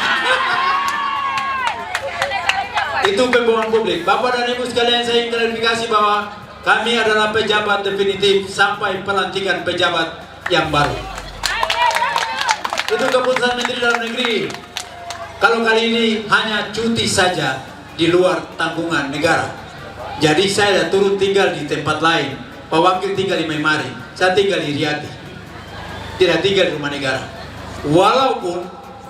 Itu pembohongan publik. Bapak dan Ibu sekalian, saya ingin klarifikasi bahwa kami adalah pejabat definitif sampai pelantikan pejabat yang baru. Itu keputusan Menteri Dalam Negeri. Kalau kali ini hanya cuti saja di luar tanggungan negara. Jadi saya turun tinggal di tempat lain. Pak Wakil tinggal di Memari, saya tinggal di Riyadi. Tidak tinggal di rumah negara. Walaupun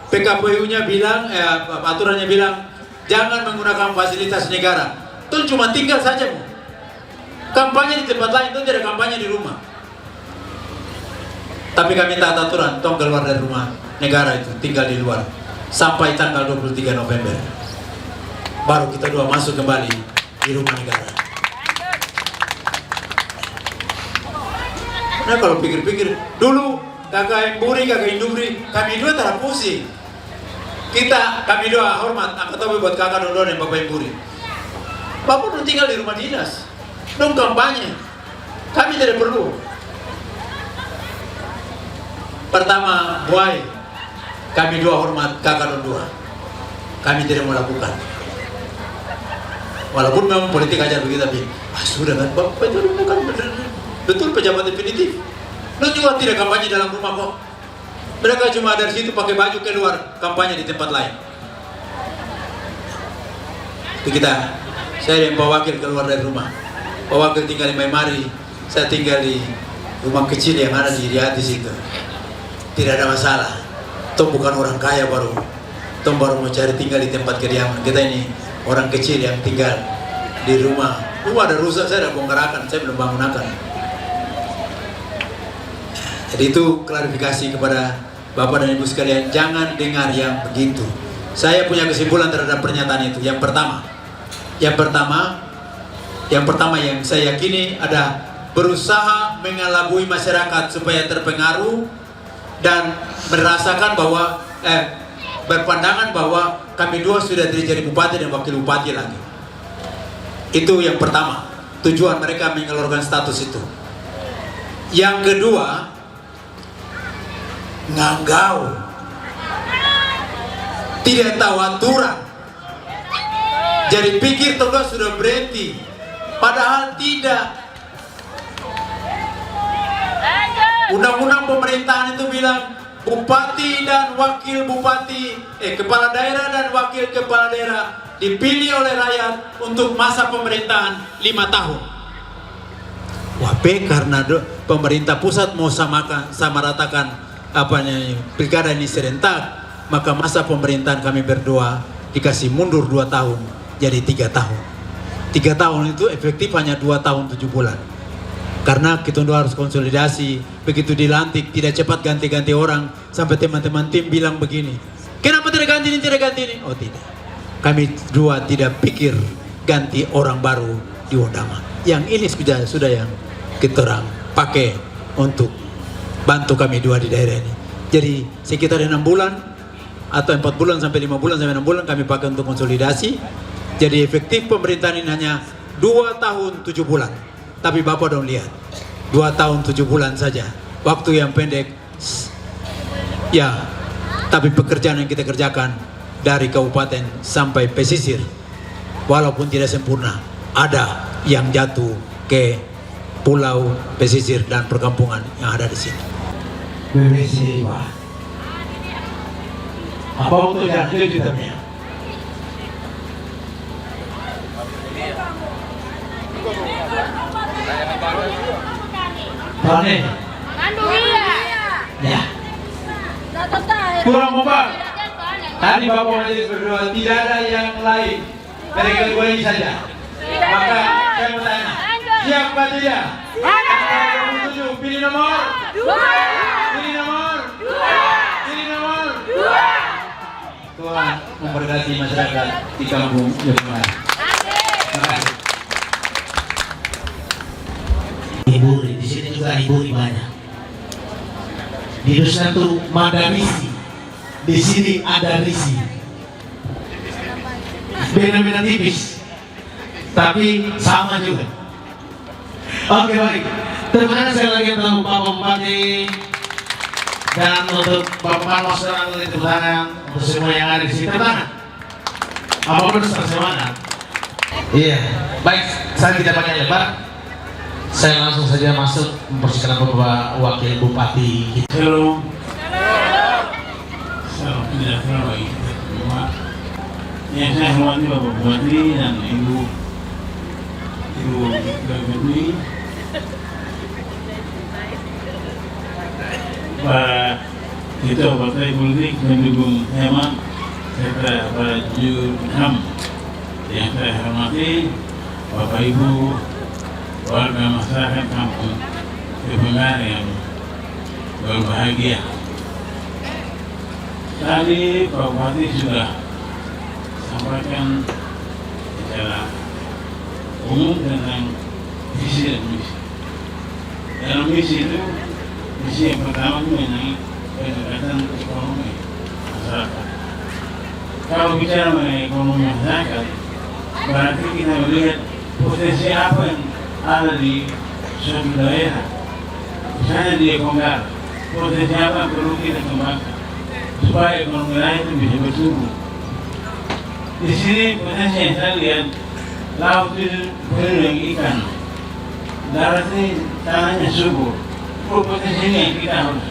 PKPU-nya bilang, aturannya bilang jangan menggunakan fasilitas negara. Tuh cuma tinggal saja, Bu. Kampanye di tempat lain, tuh tidak kampanye di rumah. Tapi kami taat aturan, tong keluar dari rumah negara itu, tinggal di luar sampai tanggal 23 November. Baru kita dua masuk kembali di rumah negara. Nah kalau pikir-pikir, dulu kakak Emburi, kakak Indubri, kami dua tak pusing. Kami dua hormat, angkat topi buat kakak Dodon dan Bapak Emburi. Bapak belum tinggal di rumah dinas, belum kampanye. Kami tidak perlu. Pertama, buai, kami dua hormat kakak Dodon. Kami tidak mau lakukan. Walaupun memang politik aja begitu, tapi sudah kan, Bapak itu kan betul pejabat definitif. Lu juga tidak kampanye dalam rumah kok. Mereka cuma dari situ pakai baju keluar kampanye di tempat lain. Itu saya dan Pak Wakil keluar dari rumah. Pak Wakil tinggal di Memari, saya tinggal di rumah kecil yang ada di Riyadi situ. Tidak ada masalah. Tom bukan orang kaya Tom baru mau cari tinggal di tempat kediaman. Kita ini orang kecil yang tinggal di rumah. Rumah ada rusak, saya ada bongkarakan, saya belum bangunakan. Jadi itu klarifikasi kepada Bapak dan Ibu sekalian, jangan dengar yang begitu. Saya punya kesimpulan terhadap pernyataan itu. Yang pertama yang saya yakini ada berusaha mengelabui masyarakat supaya terpengaruh dan merasakan bahwa berpandangan bahwa kami dua sudah jadi bupati dan wakil bupati lagi. Itu yang pertama, tujuan mereka mengeluarkan status itu. Yang kedua, nganggau, tidak tahu aturan. Jadi pikir Toga sudah berhenti, padahal tidak. Undang-undang pemerintahan itu bilang bupati dan wakil bupati, kepala daerah dan wakil kepala daerah dipilih oleh rakyat untuk masa pemerintahan 5 tahun. Karena pemerintah pusat mau samaratakan pilkada ini serentak, maka masa pemerintahan kami berdua dikasih mundur 2 tahun jadi 3 tahun. 3 tahun itu efektif hanya 2 tahun 7 bulan. Karena kita harus konsolidasi, begitu dilantik tidak cepat ganti-ganti orang, sampai teman-teman tim bilang begini, kenapa tidak ganti ini? Oh tidak, kami dua tidak pikir ganti orang baru di Wodama. Yang ini sudah yang kita orang pakai untuk bantu kami dua di daerah ini. Jadi sekitar 6 bulan atau 4 bulan sampai 5 bulan sampai 6 bulan kami pakai untuk konsolidasi. Jadi efektif pemerintahan ini hanya 2 tahun 7 bulan. Tapi Bapak dong lihat, 2 tahun 7 bulan saja, waktu yang pendek. Ya, tapi pekerjaan yang kita kerjakan dari kabupaten sampai pesisir, walaupun tidak sempurna, ada yang jatuh ke pulau, pesisir dan perkampungan yang ada di sini. Apa untuk yang kita Pane. Ya. Kurang kompak. Tadi Bapak Majelis berdua, tidak ada yang lain. Mereka dua ini saja. Maka saya mau tanya, siap apa tidak? Pilih nomor 2. Pilih nomor 2. Tuhan memberkati masyarakat di kampung Jepang. Terima kasih. Iburi, di sini juga iburi banyak. Di dusun itu madarisi, di sini ada risi. Beda-beda tipis, tapi sama juga. Oke, baik. Terima kasih sekali lagi untuk Bapak Bupati dan untuk Bapak Panwas dan untuk tepuk tangan untuk semua yang ada di sini. Tepuk tangan. Apapun semangat. Iya, baik. Saya tidak banyak lebar. Saya langsung saja masuk mempersilakan Bapak Wakil Bupati. Halo. Salam sejahtera bagi kita semua. Yang saya hormati Bapak Bupati dan Ibu Gageni, para ketua partai politik pendukung hemat serta para jurham yang saya hormati, Bapak Ibu warga masyarakat kampung Jepengar yang berbahagia. Tadi Pak Bupati sudah sampaikan secara umum tentang visi dan misi. Dalam misi itu, misi yang pertama itu mengenai pendekatan ekonomi masyarakat. Kalau bicara mengenai ekonomi masyarakat, berarti kita melihat potensi apa yang ada di suatu daerah, misalnya di Jepang, potensi apa yang perlu kita kembangkan supaya ekonomi lain itu bisa bertumbuh. Di sini potensi yang saya lihat, laut itu penuh dengan ikan, darat ini tanahnya subur. Potensi ini yang kita harus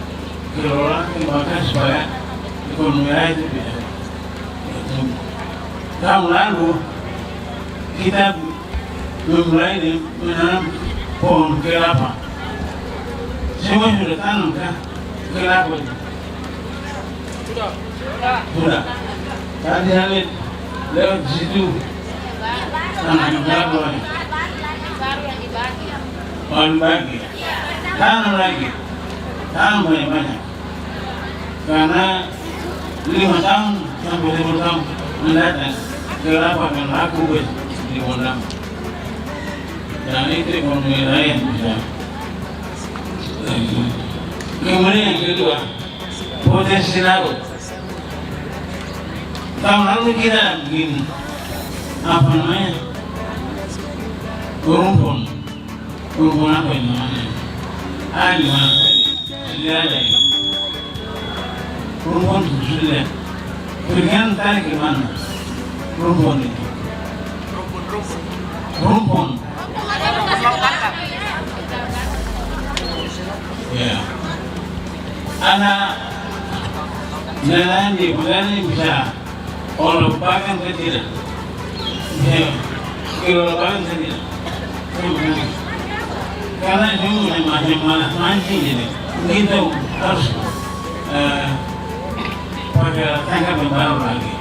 kelola kembangkan supaya ekonomi lain itu bisa bertumbuh. Tahun lalu kita memulai menanam pohon kelapa. Semua sudah tanam kan kelapa itu? Sudah. Tadi saya lihat lewat di situ tanam kelapa lagi. Baru bagi. Tanam lagi. Tanam banyak-banyak. Karena 5 tahun sampai 10 tahun mendatang kelapa akan laku di Wondam. Dan itu ekonomi lain bisa. Kemudian yang kedua, potensi laut. Tahun lalu kita begini, apa namanya? Rumpun apa ini namanya? Di mana tadi? Sudah ada ya? Rumpun sudah. Pergian tarik ke mana? Rumpun itu. Rumpun. Ya, anak nelayan di bulan ini bisa olopakan ke tidak, ya, olopakan ke tidak, karena semua macam malas mancing jadi kita harus pakai tangkap yang baru lagi.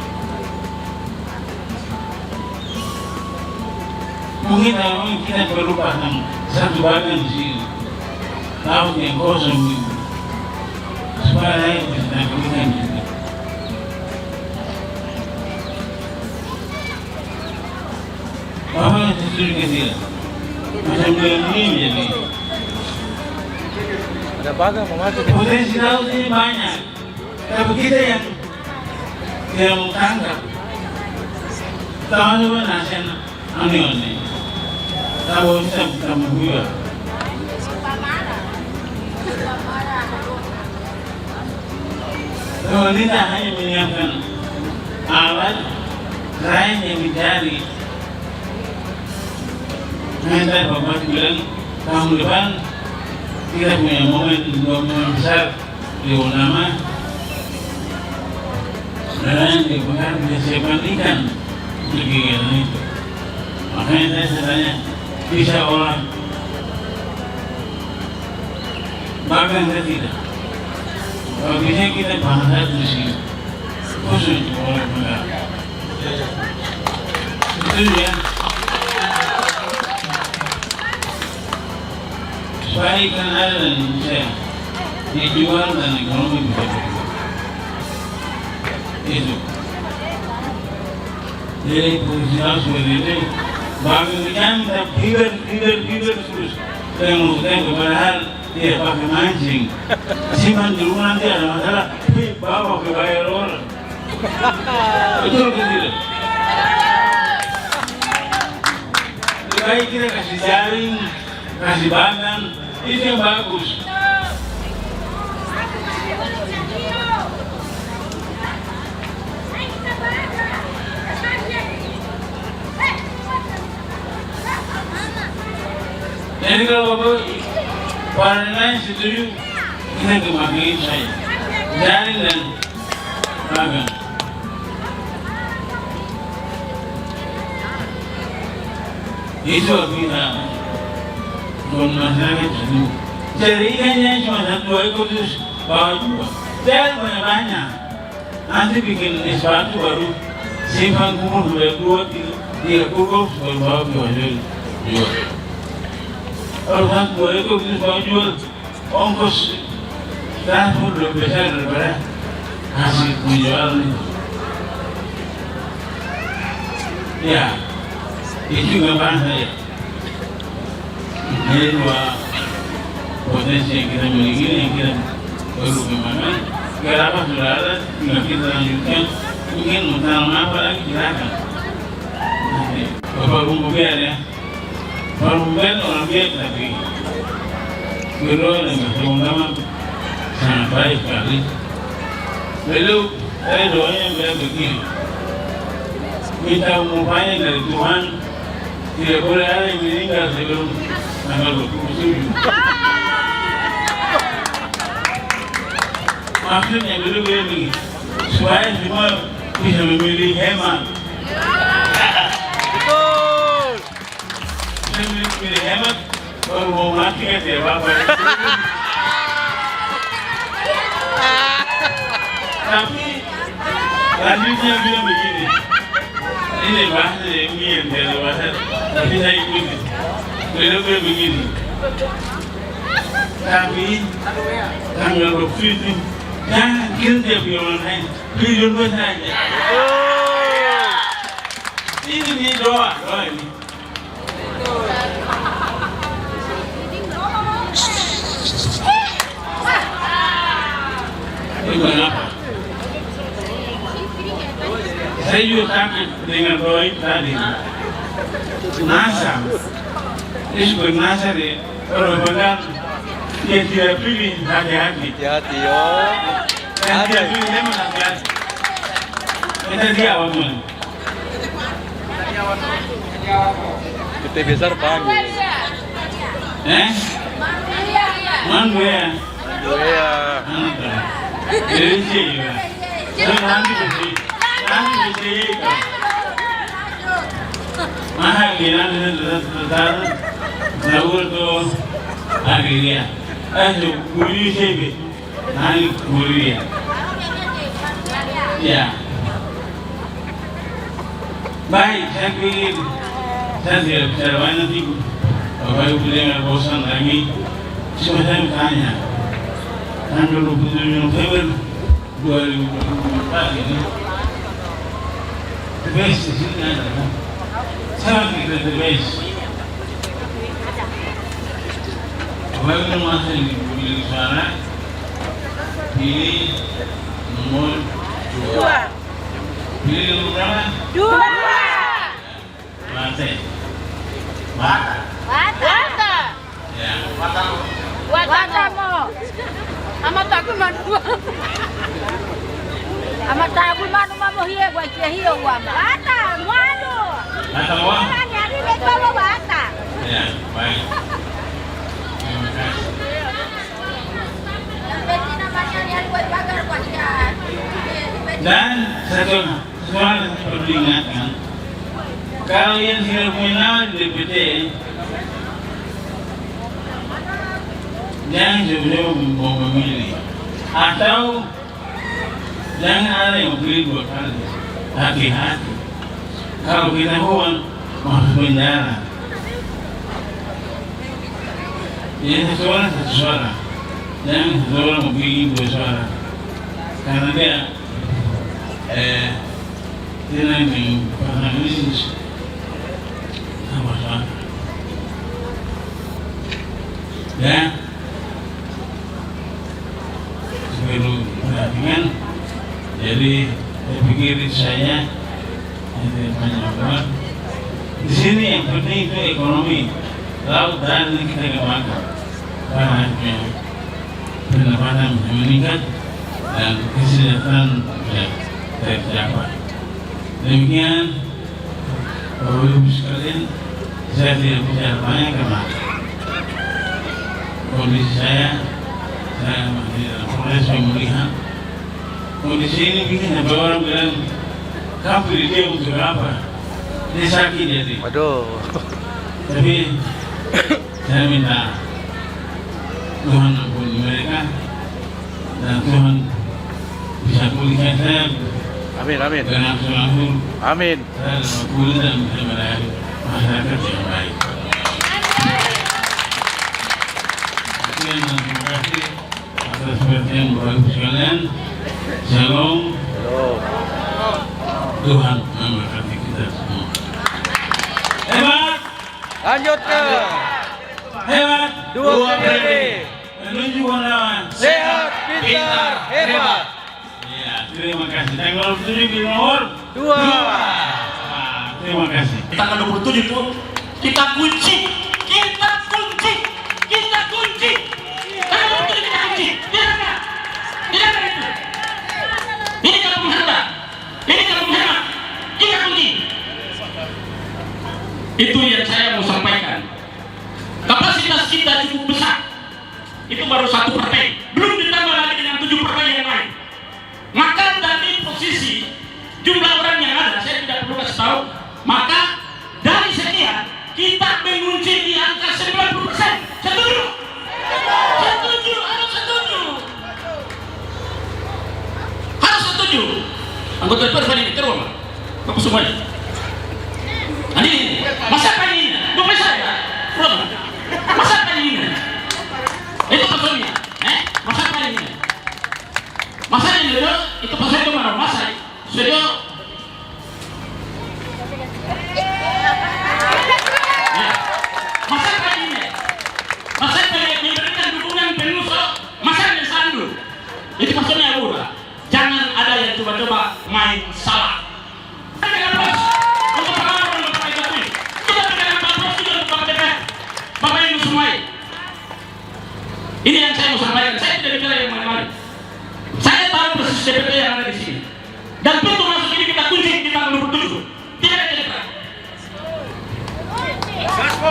Mungkin kita perlu pasang satu bagian di sini, laut yang kosong ini, supaya lain bisa tangkap ikan juga. Apa yang setuju ke tidak? Macam ini jadi. Ada bagang memacu. Potensi laut ini banyak, tapi kita yang tidak mau tangkap. Tahu juga nasihat aneh-aneh. Tahu kita mengguyur. Pemerintah hanya menyiapkan alat lain yang mencari. Nanti Bapak bilang tahun depan kita punya momen besar di Unama. Dan di Bekar bisa siapkan ikan untuk kegiatan itu. Makanya saya tanya, bisa orang bahkan saya tidak. Kalau bisa kita bahas di sini, khusus untuk orang Bekar. Itu ya. Supaya ikan ada di Indonesia dijual dan ekonomi bisa berkembang. Itu. Jadi profesional seperti itu, bagian kita hider terus. Tengok padahal dia pakai mancing. Simpan di rumah nanti ada masalah, bawa ke bayar orang. Betul ke tidak? Lebih baik kita kasih jaring, kasih bagan, itu yang bagus. Jadi kalau Bapak para lain setuju, kita kemakai saya jaring dan bagan. Itu kita buat masyarakat setuju. Jadi ikannya cuma 1-2 ekor terus bawa juga. Jangan banyak-banyak. Nanti bikin sepatu baru simpan kumur 2-3 pukul baru bawa ke hasil jual. Kalau 1-2 ekor terus bawa jual, ongkos transport lebih besar daripada hasil penjualan itu. Ya, itu juga bahasa ya. Ini dua potensi yang kita miliki yang kita perlu kembangkan. Kenapa sudah ada, tinggal kita lanjutkan. Mungkin mau tanam apa lagi silakan. Bapak Bumbu biar ya. Bapak biar orang biar tapi berdoa dengan teman-teman sangat baik sekali. Lalu saya doanya biar begini. Minta umumnya dari Tuhan, tidak boleh ada yang meninggal sebelum tanggal 27. Maksudnya dulu begini, supaya semua bisa memilih hemat. Betul. Bisa memilih hemat, kalau mau mati kan tidak apa-apa. Tapi lanjutnya bilang begini. Ini bahasa yang ingin dari bahasa, tapi saya ikuti. Beliau begini. Tapi tanggal 27 jangan kerja di orang lain, hidup saja. Ini doa ini. Kenapa? Saya juga takut dengan doa itu tadi. Nasar, disebut nasar ya. Kalau benar, dia tidak pilih hati-hati. Hati-hati yo. Yang tidak pilih memang hati-hati. Kita dia awal mana? Kita besar panggil. Mangga ya. Iya. Jadi sih ya. Saya nanti bersih. Nanti bersih. Mahal gila tetap Naur tuh akhirnya, guru sih, nanti guru ya. Ya. Baik, saya pikir saya tidak bicara banyak nanti. Bapak Ibu dengar bosan lagi, cuma saya bertanya. Tanggal 27 November 2024 ini, the best di sini adalah sangat kita the best. Bagaimana masa ini memilih suara? Pilih nomor 2. Pilih nomor berapa? 2. Mate. Bata. Ya. Bata mo. Amat aku manu. Amat aku manu mo hiye gua hiye gua. Bata, manu. Bata mo? Nyari betul bata. Ya, baik. Terima kasih. Dan satu soal yang perlu diingatkan, kalau yang sudah punya nama di DPT, jangan coba-coba mau memilih, atau jangan ada yang pilih 2 kali. Hati-hati. Kalau kita buang masuk penjara. Jadi satu suara. Jangan seseorang memilih 2 suara. Karena dia tienen pasangan sama sama. Ya, sebelum perhatikan, jadi saya pikir saya banyak banget. Di sini yang penting itu ekonomi, laut dan kita kembangkan, karena pendapatan meningkat dan kesejahteraan tercapai. Demikian, Bapak Ibu sekalian, saya tidak bicara banyak karena kondisi saya masih dalam proses pemulihan. Kondisi ini bikin apa orang bilang, kamu dia untuk apa? Dia sakit jadi. Waduh. Tapi saya minta Tuhan ampuni mereka dan Tuhan bisa pulihkan saya. Amin, amin. Dengan langsung Amin. saya dapat pulih dan bisa melayani masyarakat yang baik. Sekian dan terima kasih atas perhatian Bapak Ibu sekalian. Shalom. Tuhan memberkati kita semua. Hebat. Lanjut ke Hebat. dua periode. Menunjuk lawan. Sehat, pintar, hebat. Ya, terima kasih. Tanggal 27 di nomor 2. Terima kasih. Tanggal 27 itu kita kunci. Tanggal 27 kita kunci. Tidak ada itu. Ini kalau menghemat. Kita kunci. Itu yang saya mau sampaikan. Kapasitas kita cukup besar. Itu baru 1 partai. Belum ditambah lagi dengan 7 partai yang lain. Maka dari posisi jumlah orang yang ada, saya tidak perlu kasih tahu. Maka dari sekian kita mengunci di angka 90%. Setuju? Setuju, harus setuju. Harus setuju. Anggota DPR ini terus, bapak semuanya. Ini masa ini, bapak saya, masa ini. Itu maksudnya, masa ini. Masa ini itu pasal itu mana masa? Sudah. Masa ini. Masa memberikan dukungan penuh masa yang sandu. Itu maksudnya udah. Jangan ada yang coba-coba main salah. Untuk pengalaman Bapak Jokowi, kita berikan Bapak juga untuk Bapak DPR, Bapak Ibu semua. Ini yang saya mau sampaikan. Saya tidak bicara yang main-main. Saya tahu persis DPP yang ada di sini. Dan pintu masuk ini kita kunci di tanggal 27. Tidak ada cerita.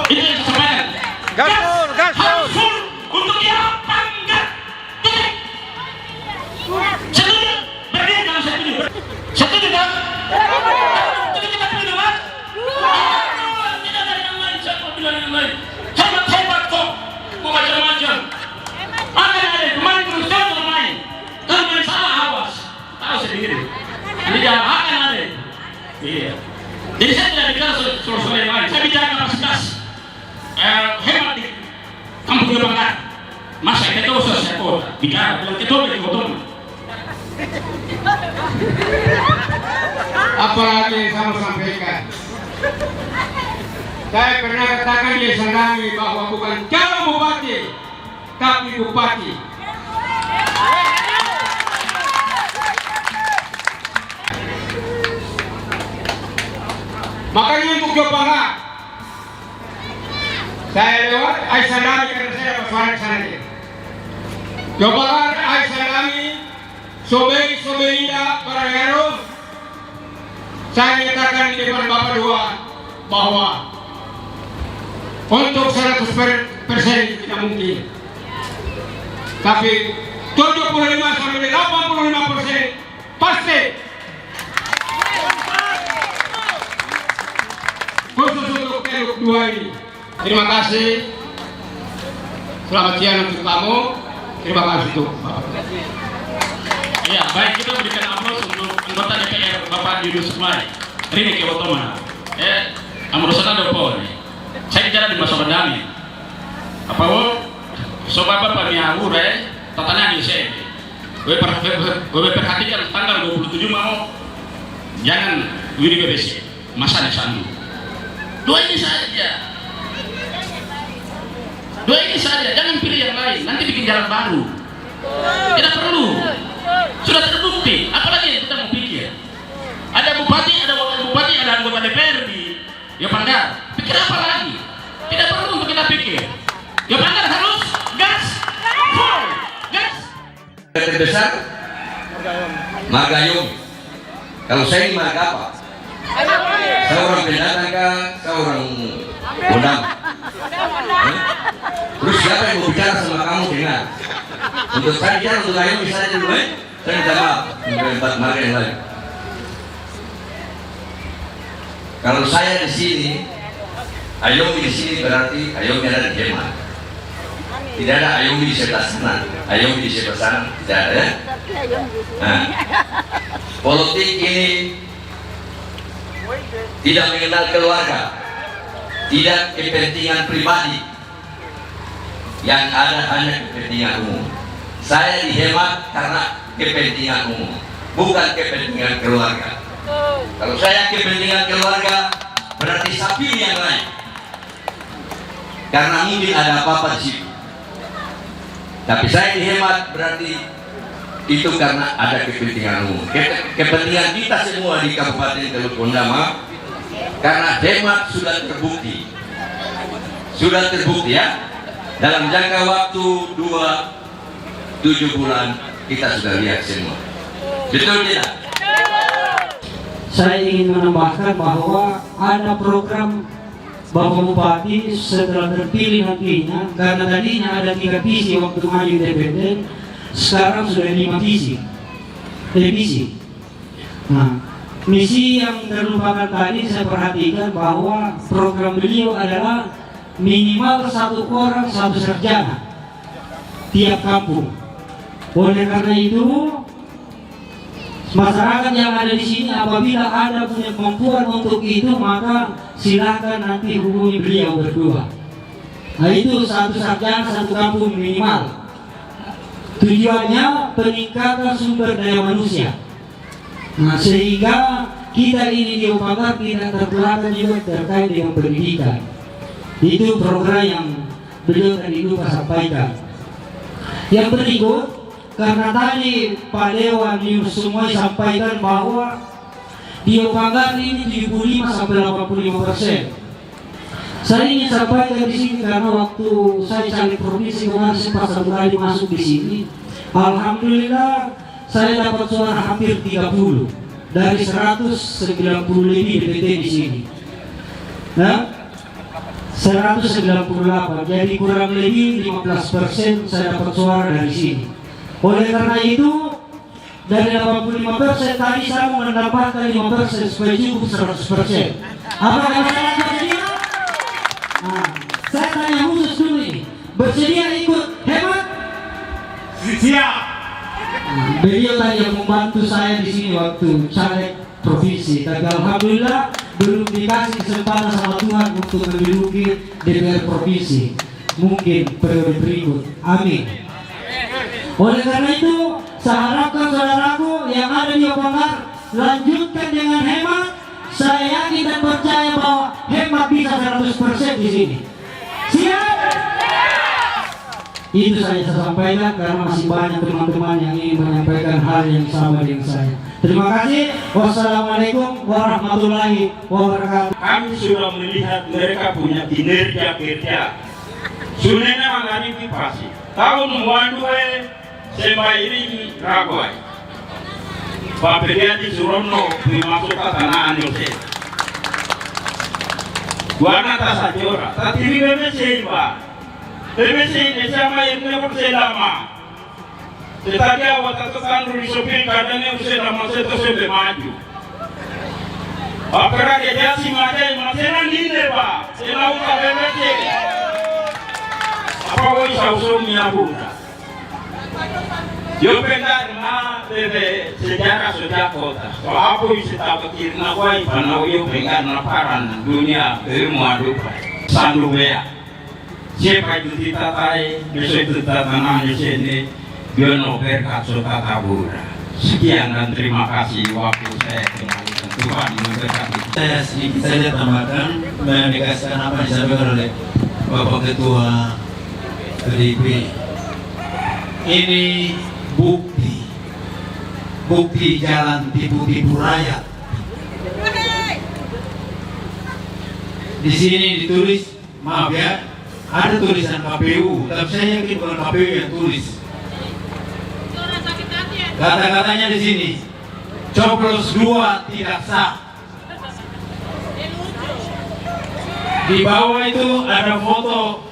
Itu yang saya sampaikan. Gas full untuk yang pangkat. Titik. Setuju? Berdiri kalau setuju. Setuju kan? Jadi kita pilih kan? Tidak ada yang lain. Saya mau bilang yang lain. Hebat kok. Mau macam-macam. Ada kemarin terus jangan main. Kalau main salah awas. Tahu sendiri. Ini jangan akan ada. Iya. Jadi saya tidak bicara soal yang lain. Saya bicara kapasitas hemat di kampung Gebangkat. Masa kita usah saya kota bicara dengan ketua dari kota. Apalagi yang saya mau sampaikan. Saya pernah katakan di Sanggangi bahwa bukan calon bupati, tapi bupati. Makanya untuk Jawa Barat, saya lewat Aisyah karena saya dapat suara ke sana. Jawa Barat, Aisyah Sobei-Sobeinda Barangero, saya nyatakan di depan Bapak Dua bahwa untuk 100% tidak mungkin. Tapi 75 sampai 85% pasti. Khusus untuk Teluk 2 ini. Terima kasih. Selamat siang untuk kamu. Terima kasih untuk Bapak. Ya, baik, kita berikan aplaus untuk anggota DPR Bapak Yudus Kumai. Ini ke Ottoman. Amrosana ada apa nih? Saya bicara di masa pandemi. Apa wo? Sobat Bapak miahu tatanya di sini. Gue perhatikan tanggal 27 mau jangan Widi BBC, Masana Sandu. Dua ini saja. Dua ini saja, jangan pilih yang lain. Nanti bikin jalan baru. Tidak perlu. Sudah terbukti. Apalagi kita mau pikir. Ada bupati, ada wakil bupati, ada anggota DPR di Yopanggar. Pikir apa lagi? Tidak perlu untuk kita pikir. Yopanggar harus gas, full, gas. Terbesar, Margayung. Kalau saya ini marga apa? Saya orang pendatang kah? Saya orang Gondang. Terus siapa yang mau bicara sama kamu dengar? Untuk saya bicara untuk Ayung misalnya dulu, saya minta maaf untuk empat marga yang lain. Kalau saya di sini, Ayung di sini berarti Ayung ada di Hemat. Tidak ada Ayung di sebelah sana, Ayung di sebelah sana tidak ada. Ya? Nah, politik ini tidak mengenal keluarga, tidak kepentingan pribadi, yang ada hanya kepentingan umum. Saya dihemat karena kepentingan umum, bukan kepentingan keluarga. Kalau saya kepentingan keluarga, berarti sapi yang lain, karena mungkin ada apa-apa di situ. Tapi saya dihemat berarti itu karena ada kepentingan umum. Kepentingan kita semua di Kabupaten Teluk Pondama, karena hemat sudah terbukti ya. Dalam jangka waktu 7 bulan kita sudah lihat semua. Betul tidak? Saya ingin menambahkan bahwa ada program Bapak Bupati setelah terpilih nantinya, karena tadinya ada 3 visi waktu maju independen, sekarang sudah 5 visi. Nah, misi yang terlupakan tadi saya perhatikan bahwa program beliau adalah minimal 1 orang 1 sarjana tiap kampung. Oleh karena itu, masyarakat yang ada di sini apabila ada punya kemampuan untuk itu, maka silakan nanti hubungi beliau berdua. Nah, itu 1 sarjana 1 kampung minimal. Tujuannya peningkatan sumber daya manusia. Nah, sehingga kita ini di Yopanggar tidak terbelakang juga terkait dengan pendidikan. Itu program yang beliau tadi lupa sampaikan. Yang berikut, karena tadi Pak Dewan semua sampaikan bahwa di Yopanggar ini 75-85%. Saya ingin sampaikan di sini karena waktu saya caleg provinsi kemarin sempat 1 kali masuk di sini. Alhamdulillah saya dapat suara hampir 30 dari 190 lebih DPT di sini. Nah, 198, jadi kurang lebih 15% saya dapat suara dari sini. Oleh karena itu, dari 85% tadi saya mau mendapatkan 5% supaya cukup 100%. Apakah masalah bersedia? Nah, saya tanya khusus dulu ini, bersedia ikut hemat? Siap. Nah, beliau tadi yang membantu saya di sini waktu caleg provinsi, tapi alhamdulillah belum dikasih kesempatan sama Tuhan untuk menduduki DPR provinsi. Mungkin periode berikut. Amin. Oleh karena itu, saya harapkan saudaraku yang ada di Yopanggar lanjutkan dengan hemat. Saya yakin dan percaya bahwa hemat bisa 100% di sini. Siap? Itu saya sampaikan karena masih banyak teman-teman yang ingin menyampaikan hal yang sama dengan saya. Terima kasih. Wassalamualaikum warahmatullahi wabarakatuh. Kami sudah melihat mereka punya kinerja kerja. Sunena menghadapi pasti. Tahun Muandue Sembairi Ragoy. Pak Pediadi Surono dimasuk ke tanah Anjose. Guana Tasajora. Tatiri BBC Pak. BBC ini sama yang bersama. Tetapi awak tekan risopin kadangnya bersama saya terus maju. Apa dia jadi macam macam ini Pak. Saya lakukan BBC. Apa boleh sausum ya bukan? Yo pendar na dari sejarah sudah kota. Kalau aku bisa tahu kira wai panau yo pendar na paran dunia ilmu adu sandu bea. Siapa itu kita tay besok kita tanah di sini Biono berkat suka tabura. Sekian dan terima kasih waktu saya kembali. Tuhan memberkati. Saya sedikit saja tambahkan menegaskan apa yang disampaikan oleh Bapak Ketua PDIP. Ini bukti jalan tipu-tipu rakyat. Di sini ditulis, maaf ya, ada tulisan KPU, tapi saya yakin bukan KPU yang tulis. Kata-katanya di sini, coblos 2 tidak sah. Di bawah itu ada foto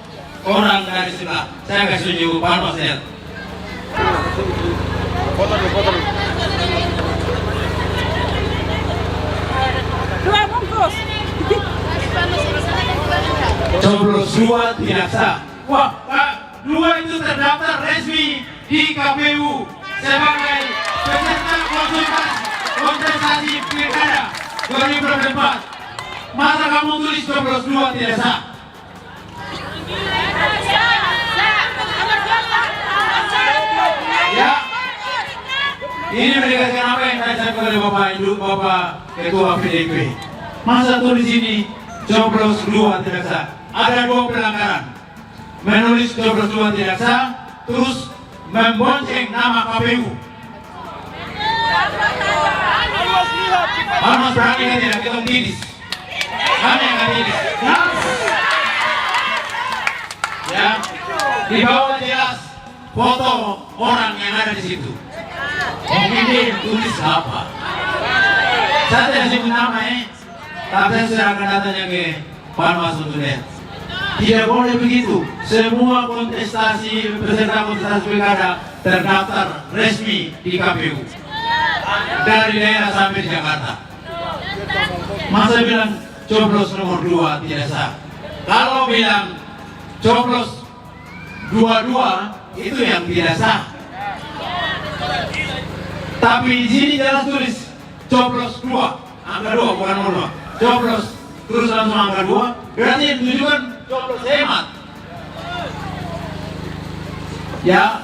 orang dari sebelah. Saya kasih tunjuk Pak Mas lihat. Dua bungkus. Coblos 2 tidak sah. Wah, Pak, 2 itu terdaftar resmi di KPU sebagai peserta kontestasi pilkada 2024. Masa kamu tulis coblos 2 tidak sah? Ya, ini menegaskan apa yang tadi saya oleh Bapak Ketua PDIP. Masa tulis ini coblos 2 tidak sah? Ada 2 pelanggaran. Menulis coblos 2 tidak sah, terus membonceng nama KPU. Mas berani kan tidak kita tidis. Kami akan tidis. Ya, di bawah jelas foto orang yang ada di situ. Mungkin dia tulis apa? Saya tidak sebut nama tapi saya sudah akan datanya ke Pak Mas untuk lihat. Tidak boleh begitu. Semua kontestasi peserta kontestasi pilkada terdaftar resmi di KPU dari daerah sampai di Jakarta. Masa bilang coblos nomor 2 tidak sah? Kalau bilang coblos 22 itu yang tidak sah. Tapi di sini jelas tulis coblos 2, angka 2 bukan nomor 2. Coblos terus langsung angka 2, berarti yang ditujukan coblos hemat. Ya,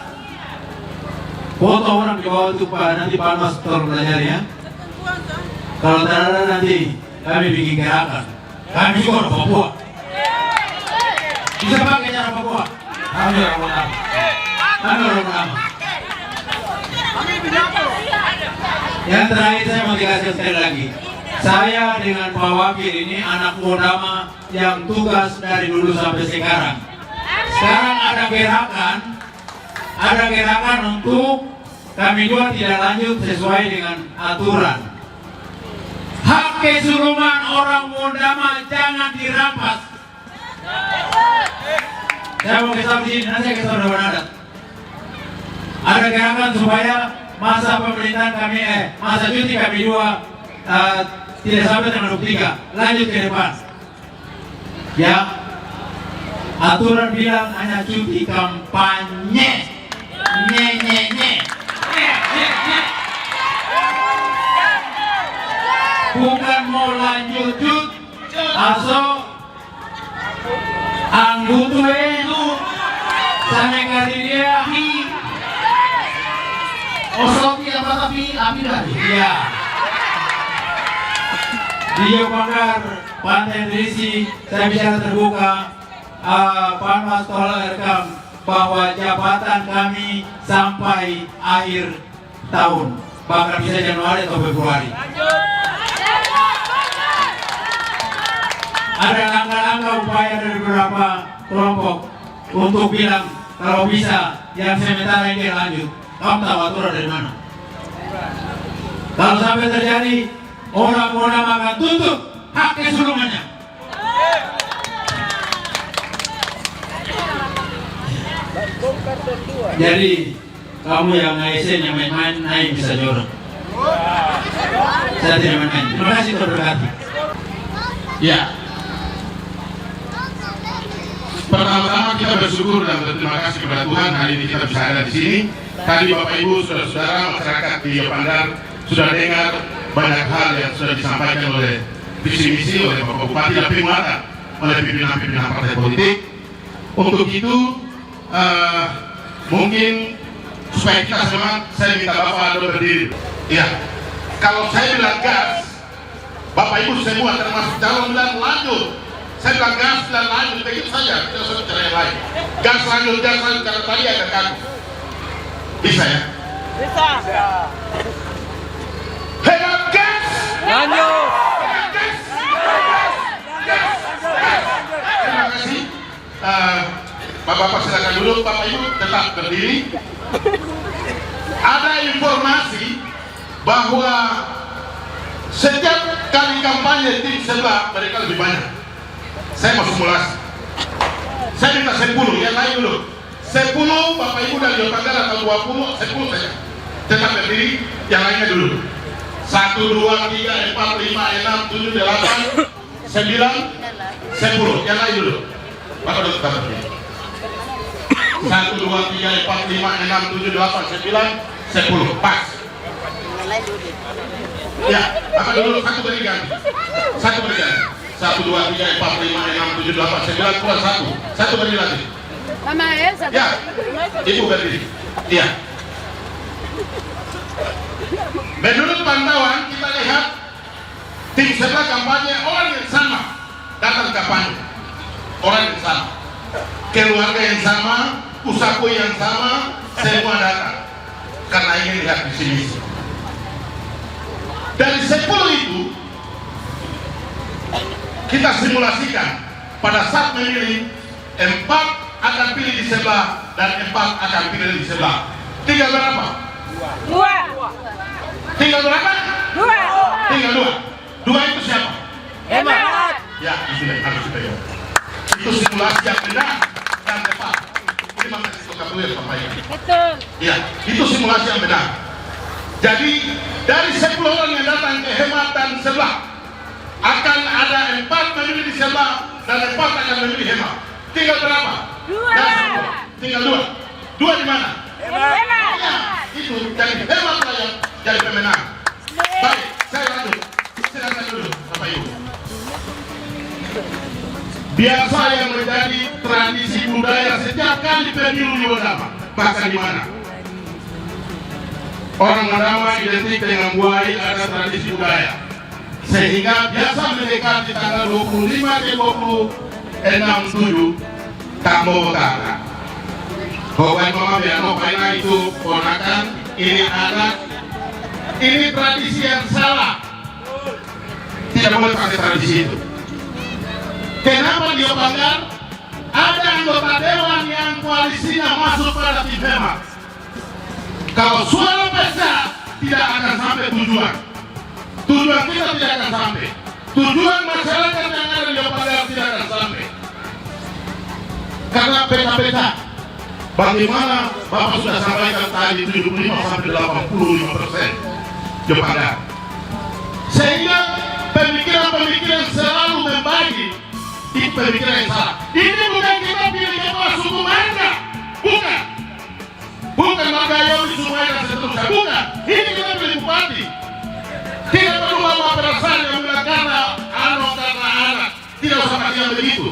foto orang di bawah itu Pak, nanti Pak Mas tolong belajar ya. Kalau tidak ada nanti kami bikin gerakan. Kami juga orang Papua. Bisa pakai cara Papua. Kami orang Papua. Kami orang Papua. Yang terakhir saya mau dikasih sekali lagi. Saya dengan Pak Wakil ini anak Modama yang tugas dari dulu sampai sekarang. Sekarang ada gerakan untuk kami juga tidak lanjut sesuai dengan aturan. Hak keseluruhan orang Modama jangan dirampas. Saya mau kesal di sini, nanti saya kesal dengan adat. Ada gerakan supaya masa pemerintahan kami, masa cuti kami juga tidak sampai tanggal 23, lanjut ke depan. Ya, aturan bilang hanya cuti kampanye. Bukan mau lanjut aso anggutu itu sana kali dia osoki apa tapi lagi ya di Yogyakarta Pantai Risi saya bicara terbuka. Pak Mas tolong rekam bahwa jabatan kami sampai akhir tahun, bahkan bisa Januari atau Februari. Ada langkah-langkah upaya dari beberapa kelompok untuk bilang kalau bisa yang sementara ini lanjut. Kamu tahu aturan dari mana? Kalau sampai terjadi, orang-orang akan tuntut hak keseluruhannya. Jadi kamu yang ASN yang main-main naik bisa jorok. Saya tidak main-main. Terima kasih terberkati. Ya. Pertama-tama kita bersyukur dan berterima kasih kepada Tuhan hari ini kita bisa ada di sini. Tadi Bapak Ibu, saudara-saudara, masyarakat di Yogyakarta sudah dengar banyak hal yang sudah disampaikan oleh visi misi oleh Bapak Bupati dan penguatan oleh pimpinan-pimpinan partai politik. Untuk itu mungkin supaya kita semangat, saya minta Bapak Aldo berdiri. Ya, kalau saya bilang gas, Bapak Ibu semua termasuk calon bilang lanjut. Saya bilang gas dan lanjut, begitu saja, tidak usah bicara yang lain. Gas lanjut, karena tadi ada kaku. Bisa ya? Bisa. Hebat gas! Lanjut. Hebat gas! Gas! Terima kasih. Bapak-bapak silakan dulu, Bapak Ibu tetap berdiri. Ada informasi bahwa setiap kali kampanye tim sebelah mereka lebih banyak. Saya mau simulasi. Saya minta 10, yang lain dulu. 10 Bapak Ibu dan Jawa Tengah atau 20, 10 saja. Tetap berdiri, yang lainnya dulu. 1, 2, 3, 4, 5, 6, 7, 8, 9, 10. Yang lain dulu. Bapak dulu tetap berdiri. 1, 2, 3, 4, 5, 6, 7, 8, 9, 10. Pas. Ya, Bapak dulu satu beri ganti. 1, 2, 3, 4, 5, 6, 7, 8, 9, kurang 1. Satu beri lagi. Mama Elsa. Ya, Ibu berdiri. Iya. Menurut pantauan kita lihat tim sebelah kampanye orang yang sama datang kampanye. Orang yang sama, keluarga yang sama, usahaku yang sama, semua datang karena ingin lihat visi misi. Dari 10 itu kita simulasikan pada saat memilih 4 akan pilih di sebelah dan 4 akan pilih di sebelah. Tinggal berapa? 2. Tinggal berapa? 2. Tinggal 2. 2 itu siapa? Hemat. Ya, itu harus kita ya. Itu simulasi yang benar dan tepat. Terima kasih untuk ya Bapak Ibu. Betul. Ya, itu simulasi yang benar. Jadi dari 10 orang yang datang ke Hemat dan sebelah akan ada 4 memilih di sebelah dan 4 akan memilih Hemat. Tinggal berapa? 2. Tinggal 2. 2 di mana? Hemat. Ya, itu jadi Hemat lah yang jadi pemenang. Baik, saya lanjut. Silakan dulu Bapak Ibu. Biasa yang menjadi tradisi budaya setiap kali pemilu di Wodama, bahkan di mana orang Wodama identik dengan buaya ada tradisi budaya, sehingga biasa mendekati tanggal 25 ke 26/7 Tambo Utara. Pokoknya mama biar pokoknya itu ponakan, ini anak, ini tradisi yang salah. Tidak boleh pakai tradisi itu. Kenapa dia banggar? Ada anggota dewan yang koalisinya masuk pada tim Hemat. Kalau suara pesta tidak akan sampai tujuan. Tujuan kita tidak akan sampai. Tujuan masyarakat yang ada di Banggar tidak akan sampai. Karena peta-peta. Bagaimana Bapak sudah sampaikan tadi 75 sampai 85% di Banggar. Sehingga pemikiran-pemikiran selalu membagi. Itu pemikiran yang salah. Ini bukan kita pilih kepala suku marga, bukan marga Yomi Sumai dan seterusnya, bukan. Ini kita pilih bupati. Tidak perlu bawa perasaan yang bilang karena anak, tidak usah pakai yang begitu.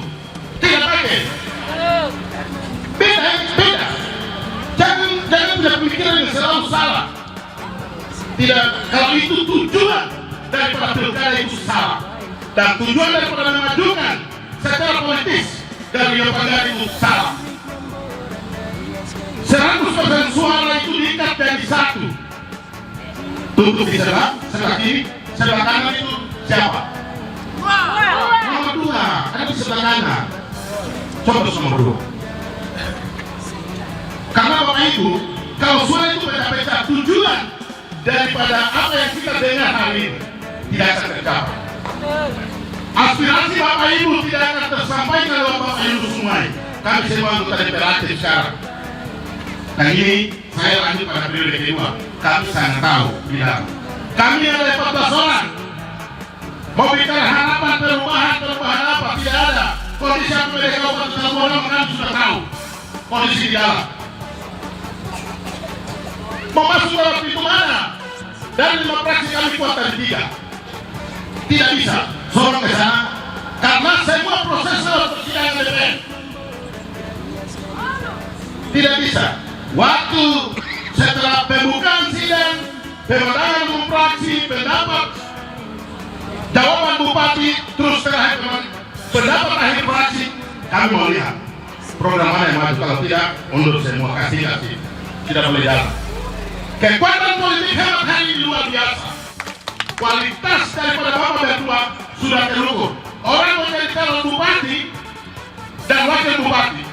Tidak pakai. Beda. Jangan punya pemikiran yang selalu salah. Tidak, kalau itu tujuan daripada pilkada itu salah. Dan tujuan daripada memajukan secara politis dari Banggar itu salah. 100% suara itu diikat jadi satu. Tutup di sebelah kiri, sebelah kanan itu siapa? Nomor 2, ada di sebelah kanan. Coba nomor 2. Karena Bapak Ibu, kalau suara itu beda-beda, tujuan daripada apa yang kita dengar hari ini tidak akan tercapai. Aspirasi Bapak Ibu tidak akan tersampaikan oleh Bapak Ibu semua. Kami semua anggota DPR aktif sekarang. Dan ini saya lanjut pada periode kedua. Kami sangat tahu bilang. Kami ada 14 orang. Mau bicara harapan perubahan apa tidak ada. Kondisi yang mereka Kabupaten Wodama kami sudah tahu. Kondisi di dalam. Mau masuk dalam pintu mana? Dan 5 fraksi kami kuat dari 3. Tidak bisa sorong ke sana karena semua proses persidangan DPR tidak bisa. Waktu setelah pembukaan sidang, pemenangan umum fraksi, pendapat, jawaban Bupati, terus terakhir pendapat akhir fraksi, kami mau lihat program mana yang maju, kalau tidak mundur semua, kasih tidak boleh jalan. Kekuatan politik hemat hari ini luar biasa. Kualitas daripada Bapak berdua sudah terukur. Orang menjadi calon bupati dan wakil bupati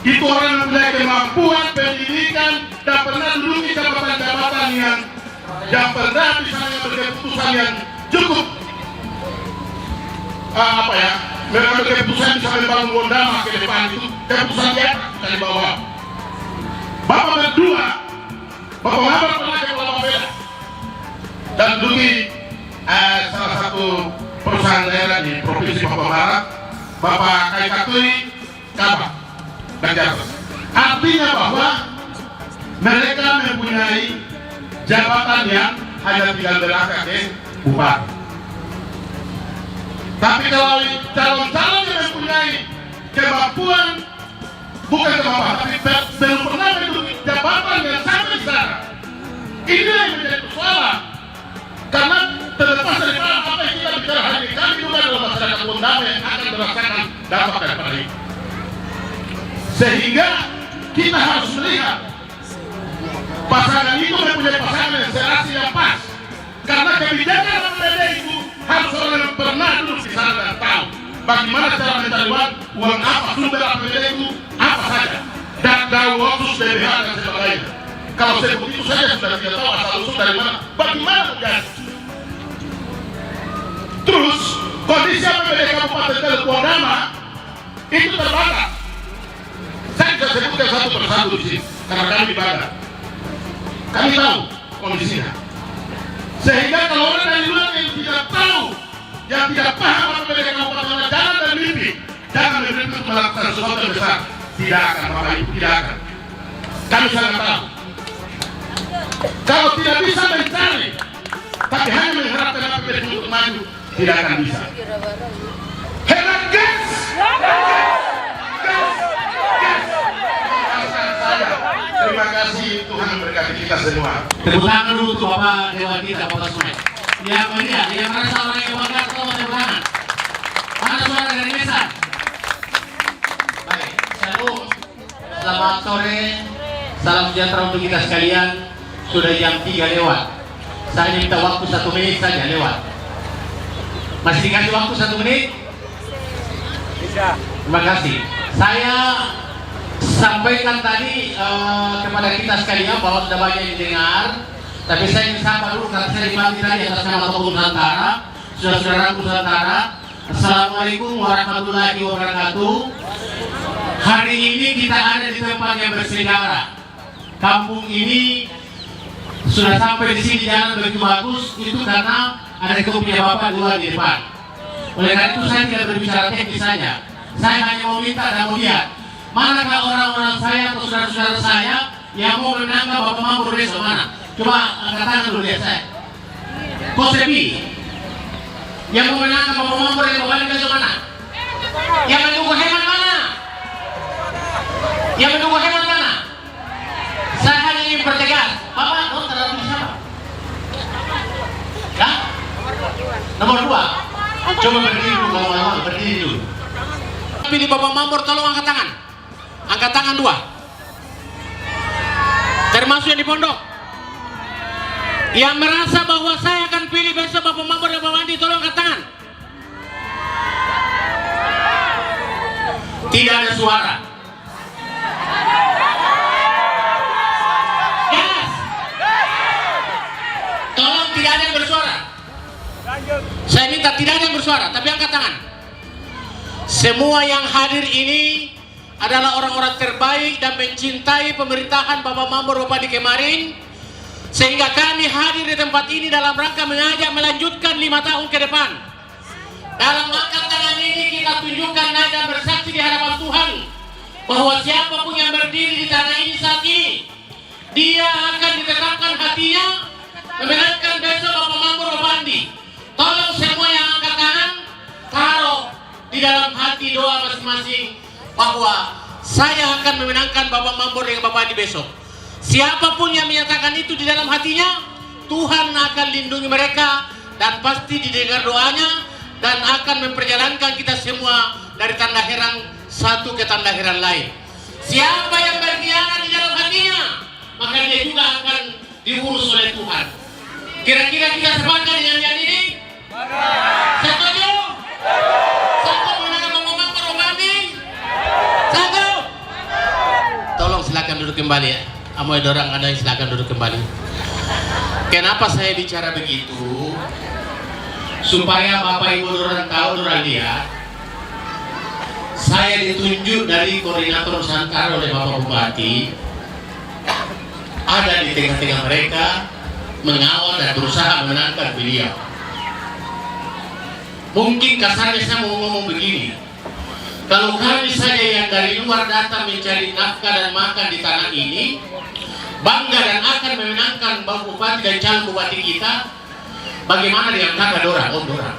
itu orang yang mempunyai kemampuan pendidikan dan pernah duduki jabatan-jabatan yang pernah misalnya berkeputusan yang cukup mengambil keputusan bisa membangun Gondama ke depan, itu keputusan dia dari bawah. Bapak berdua, Bapak Mabar pernah ke Pulau Beda dan duduki salah satu perusahaan daerah di provinsi Papua Barat, Bapak Kaikatui Kabak dan Jawa. Artinya bahwa mereka mempunyai jabatan yang hanya tinggal berangkat ke bupati. Tapi kalau calon-calon yang mempunyai kemampuan, bukan kemampuan, tapi belum pernah menduduki jabatan yang sampai sekarang, ini yang menjadi persoalan. Karena terlepas dari apa yang kita bicara hari ini, kami juga adalah masyarakat Gondama yang akan merasakan dampak daripada itu. Sehingga kita harus melihat pasangan itu mempunyai pasangan yang serasi yang pas. Karena kebijakan APBD itu harus orang yang pernah duduk di sana dan tahu bagaimana cara mencari uang apa, sumber APBD itu apa saja, dan tahu otsus BPH dan sebagainya. Kalau begitu saja sudah tidak tahu asal usul dari mana, bagaimana menjadi. Terus kondisi APBD Kabupaten Teluk Gondama itu terbatas. Saya bisa sebutkan satu persatu di sini karena kami di Bandar. Kami tahu kondisinya. Sehingga kalau orang dari luar yang tidak tahu, yang tidak paham APBD Kabupaten, jangan bermimpi, jangan bermimpi untuk melakukan sesuatu yang besar. Tidak akan, Bapak Ibu, tidak akan. Kami sangat tahu. Kalau tidak bisa mencari, tapi hanya mengharapkan APBD untuk maju, tidak akan bisa. Hemat gas! Terima kasih, Tuhan memberkati kita semua. Tepuk tangan dulu untuk Bapak Dewan kita, Bapak Sungai. Yang melihat, yang merasa orang yang bangga, tolong tepuk tangan. Mana suara dari Mesan? Baik, selamat sore, salam sejahtera untuk kita sekalian. Sudah jam 3 lewat. Saya minta waktu 1 menit saja lewat. Masih dikasih waktu 1 menit? Bisa. Terima kasih. Saya sampaikan tadi kepada kita sekalian bahwa sudah banyak yang dengar, tapi saya ingin sapa dulu karena saya dipanggil tadi atas nama Tokoh Nusantara, saudara-saudara Nusantara. Assalamualaikum warahmatullahi wabarakatuh. Hari ini kita ada di tempat yang bersejarah. Kampung ini sudah sampai di sini jalan begitu bagus itu karena ada kebunnya Bapak dua di depan. Oleh karena itu saya tidak berbicara teknis saja. Saya hanya mau minta dan mau lihat manakah orang-orang saya atau saudara-saudara saya yang mau menangkap Bapak Mambur besok mana? Coba angkat tangan dulu lihat saya. Kosepi yang mau menangkap Bapak Mambur yang Bapak besok mana? Yang menunggu hemat mana? Yang menunggu hemat mana? Saya hanya ingin pertegas. Bapak, terlalu siapa? Ya? Nomor 2. Coba berdiri dulu, Bapak, berdiri dulu. Pilih Bapak Mambur, tolong angkat tangan. Angkat tangan 2. Termasuk yang di pondok. Yang merasa bahwa saya akan pilih besok Bapak Mambur dan Bapak Andi, tolong angkat tangan. Tidak ada suara. Yes. Tolong tidak ada yang bersuara. Saya minta tidak ada yang bersuara, tapi angkat tangan. Semua yang hadir ini adalah orang-orang terbaik dan mencintai pemerintahan Bapak Mambur Bapak di kemarin, sehingga kami hadir di tempat ini dalam rangka mengajak melanjutkan 5 tahun ke depan. Dalam angkat tangan ini kita tunjukkan dan bersaksi di hadapan Tuhan bahwa siapapun yang berdiri di tanah ini saat ini, dia akan ditetapkan hatinya memenangkan besok Bapak Mambur Bapak Andi. Tolong semua yang angkat tangan taruh di dalam hati doa masing-masing bahwa saya akan memenangkan Bapak Mambur dengan Bapak Andi besok. Siapapun yang menyatakan itu di dalam hatinya, Tuhan akan lindungi mereka dan pasti didengar doanya dan akan memperjalankan kita semua dari tanda heran satu ke tanda heran lain. Siapa yang berkhianat di dalam hatinya, maka dia juga akan diurus oleh Tuhan. Kira-kira kita sepakat dengan yang ini? Setuju? Satu mengenai ngomong perubahan. Satu. Tolong silakan duduk kembali ya. Amoy dorang ada yang silakan duduk kembali. Kenapa saya bicara begitu? Supaya Bapak Ibu dorang tahu, dorang lihat. Saya ditunjuk dari koordinator Nusantara oleh Bapak Bupati, ada di tengah-tengah mereka, mengawal dan berusaha menenangkan beliau. Mungkin kasarnya saya mau ngomong begini, kalau kami saja yang dari luar datang mencari nafkah dan makan di tanah ini, bangga dan akan memenangkan Bapak Bupati dan calon Bupati kita, bagaimana dengan kakak dorang, om dorang?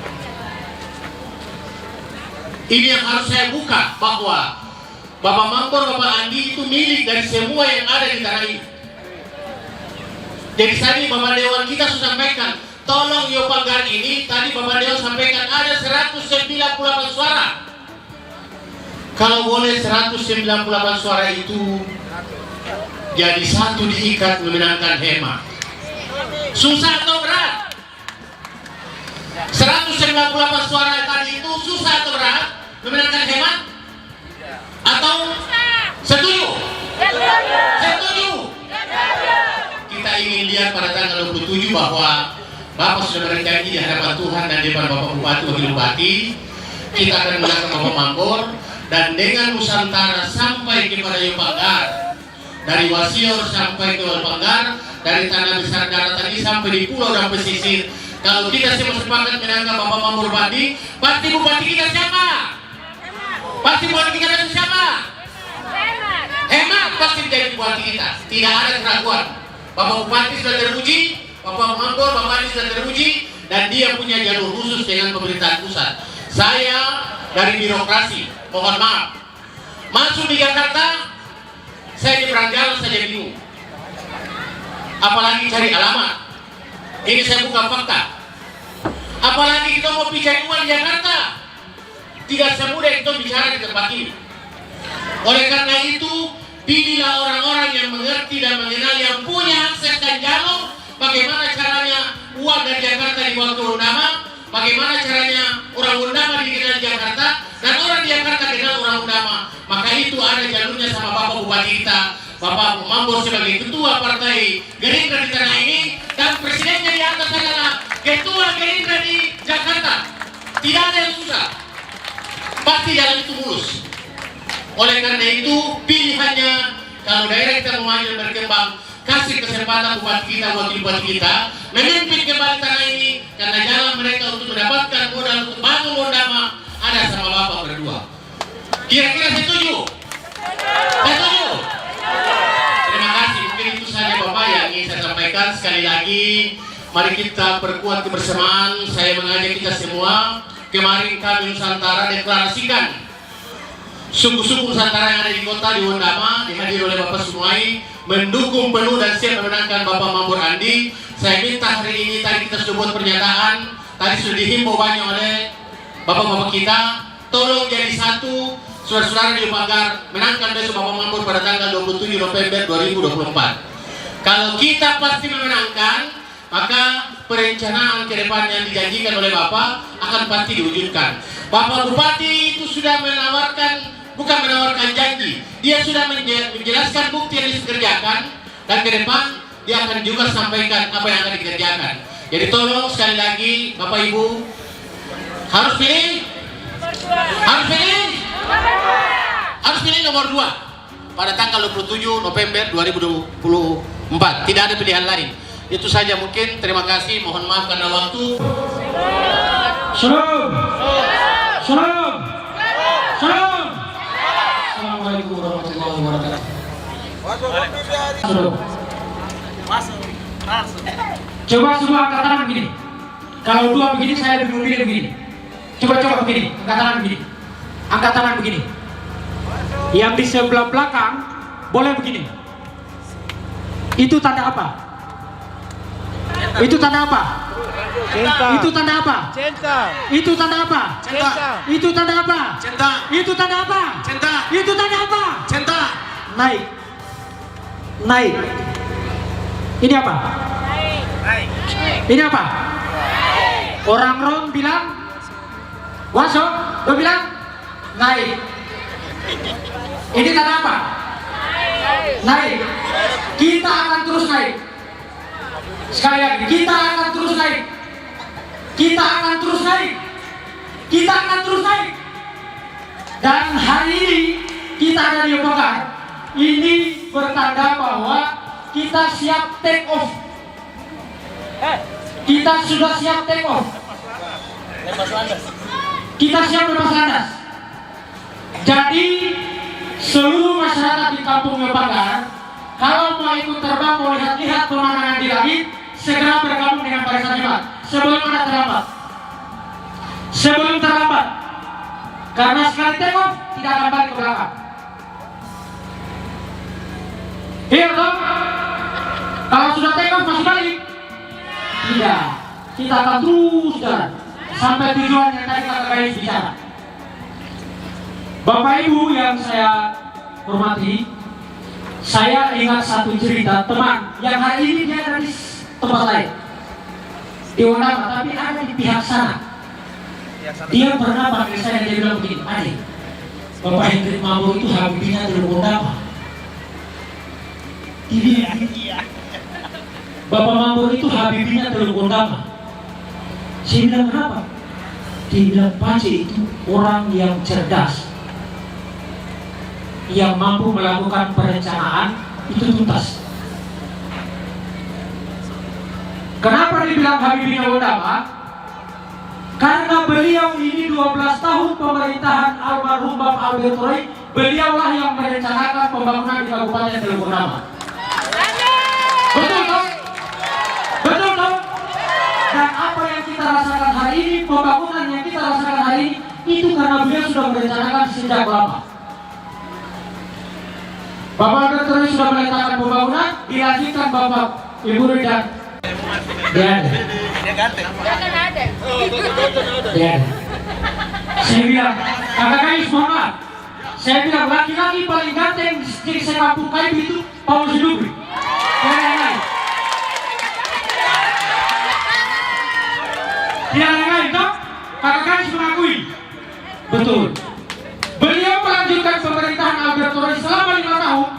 Ini yang harus saya buka, bahwa Bapak Mambor, Bapak Andi itu milik dari semua yang ada di tanah ini. Jadi tadi Bapak Dewan kita sudah sampaikan, tolong Yopanggar ini, tadi Bapak Dewan sampaikan ada 198 suara. Kalau boleh 198 suara itu jadi satu diikat memenangkan Hemat. Susah atau berat? 198 suara tadi itu susah atau berat memenangkan Hemat? Atau setuju? Setuju? Kita ingin lihat pada tanggal 27 bahwa Bapak sudah berjanji di hadapan Tuhan dan di hadapan Bapak Bupati, Wakil Bupati, kita akan menangkan Bapak Mambor, dan dengan Nusantara sampai kepada Yopanggar, dari Wasior sampai ke Yopanggar, dari tanah besar darat tadi sampai di pulau dan pesisir. Kalau kita semua sepakat menangkan Bapak Mambor Bupati, pasti Bupati kita siapa? Pasti Bupati kita siapa? Hemat pasti menjadi Bupati kita, tidak ada keraguan. Bapak Bupati sudah teruji, Bapak Mambor, Bapak Andi sudah teruji, dan dia punya jalur khusus dengan pemerintahan pusat. Saya dari birokrasi, mohon maaf, masuk di Jakarta, saya di Peranjalan saja bingung, apalagi cari alamat. Ini saya buka fakta. Apalagi kita mau bicara uang di Jakarta, tidak semudah kita bicara di tempat ini. Oleh karena itu, pilihlah orang-orang yang mengerti dan mengenal, yang punya akses dan jalur, bagaimana caranya uang dari Jakarta dibawa ke Undama, bagaimana caranya orang Undama dikenal di Jakarta, dan orang di Jakarta kenal orang Undama. Maka itu ada jalurnya sama Bapak Bupati kita, Bapak Mambor sebagai ketua partai Gerindra di tanah ini, dan presidennya di atas adalah ketua Gerindra di Jakarta. Tidak ada yang susah, pasti jalan itu mulus. Oleh karena itu pilihannya, kalau daerah kita mau maju dan berkembang, kasih kesempatan bupati kita, wakil bupati kita memimpin kembali tanah ini, karena jalan mereka untuk mendapatkan modal untuk bangun Undama ada sama Bapak berdua. Kira-kira setuju? Setuju? Terima kasih, mungkin itu saja Bapak yang ingin saya sampaikan. Sekali lagi, mari kita perkuat kebersamaan. Saya mengajak kita semua, kemarin kami Nusantara deklarasikan suku-suku Nusantara yang ada di kota di Undama, dihadiri oleh Bapak Sumuai, mendukung penuh dan siap memenangkan Bapak Mambor Andi. Saya minta hari ini, tadi kita sudah buat pernyataan, tadi sudah dihimbau banyak oleh Bapak-Bapak kita, tolong jadi satu, saudara-saudara di Yopanggar, menangkan besok Bapak Mambor pada tanggal 27 November 2024. Kalau kita pasti memenangkan, maka perencanaan ke depan yang dijanjikan oleh Bapak akan pasti diwujudkan. Bapak Bupati itu sudah menawarkan, bukan menawarkan janji, dia sudah menjelaskan bukti yang dikerjakan, dan ke depan dia akan juga sampaikan apa yang akan dikerjakan. Jadi tolong sekali lagi Bapak Ibu harus pilih, harus pilih nomor 2 pada tanggal 27 November 2024. Tidak ada pilihan lain. Itu saja mungkin. Terima kasih. Mohon maaf karena waktu. Salam. Salam. Salam. Assalamualaikum warahmatullahi wabarakatuh. Coba semua angkat tangan begini. Kalau 2 begini, saya lebih memilih begini. Coba begini, angkat tangan begini. Angkat tangan begini. Yang di sebelah belakang boleh begini. Itu tanda apa? Itu tanda apa? Cinta. Itu tanda apa? Cinta. Itu tanda apa? Cinta. Itu tanda apa? Cinta. Itu tanda apa? Cinta. Itu tanda apa? Cinta. Naik. Naik. Ini apa? Ini apa? Orang Rom bilang waso, lo bilang naik. Ini tanda apa? Naik. Kita akan terus naik. Sekali lagi, kita akan terus naik. Kita akan terus naik. Kita akan terus naik. Dan hari ini kita ada di Bogor. Ini bertanda bahwa kita siap take off. Kita sudah siap take off. Kita siap lepas landas. Jadi seluruh masyarakat di Kampung Yopagar, kalau mau ikut terbang, mau lihat-lihat pemandangan di langit, segera bergabung dengan Barisan Hemat sebelum ada terlambat. Sebelum terlambat. Karena sekali take off tidak akan balik ke belakang. Iya toh? Kalau sudah take off masih balik? Tidak. Kita akan terus jalan sampai tujuan yang tadi kakak guys bicara. Bapak Ibu yang saya hormati, saya ingat satu cerita teman yang hari ini dia ada di tempat lain di Wonama, tapi ada di pihak sana. Dia pernah panggil saya, dia bilang begini, adik, Bapak Hendrik Mambo itu Habibina di Wonama. Dia Bapak Mambo itu Habibina di Wonama. Saya bilang kenapa? Dia bilang Pace itu orang yang cerdas, yang mampu melakukan perencanaan itu tuntas. Kenapa dibilang Habibina Wonama? Karena beliau ini 12 tahun pemerintahan almarhum Bapak Albert Roy, beliaulah yang merencanakan pembangunan di Kabupaten Teluk Wonama. Betul toh? Betul toh? Dan apa yang kita rasakan hari ini, pembangunan yang kita rasakan hari ini, itu karena beliau sudah merencanakan sejak lama. Bapak Albert Roy sudah meletakkan pembangunan, dilanjutkan Bapak Ibu dan dia ada. Saya bilang, kakak guys, mohon maaf. Saya bilang, laki-laki paling ganteng di sekampung kayu itu Paulus Dubri. Yang lain, toh? Kakak guys mengakui. Betul. Beliau melanjutkan pemerintahan Albert Roy selama 5 tahun.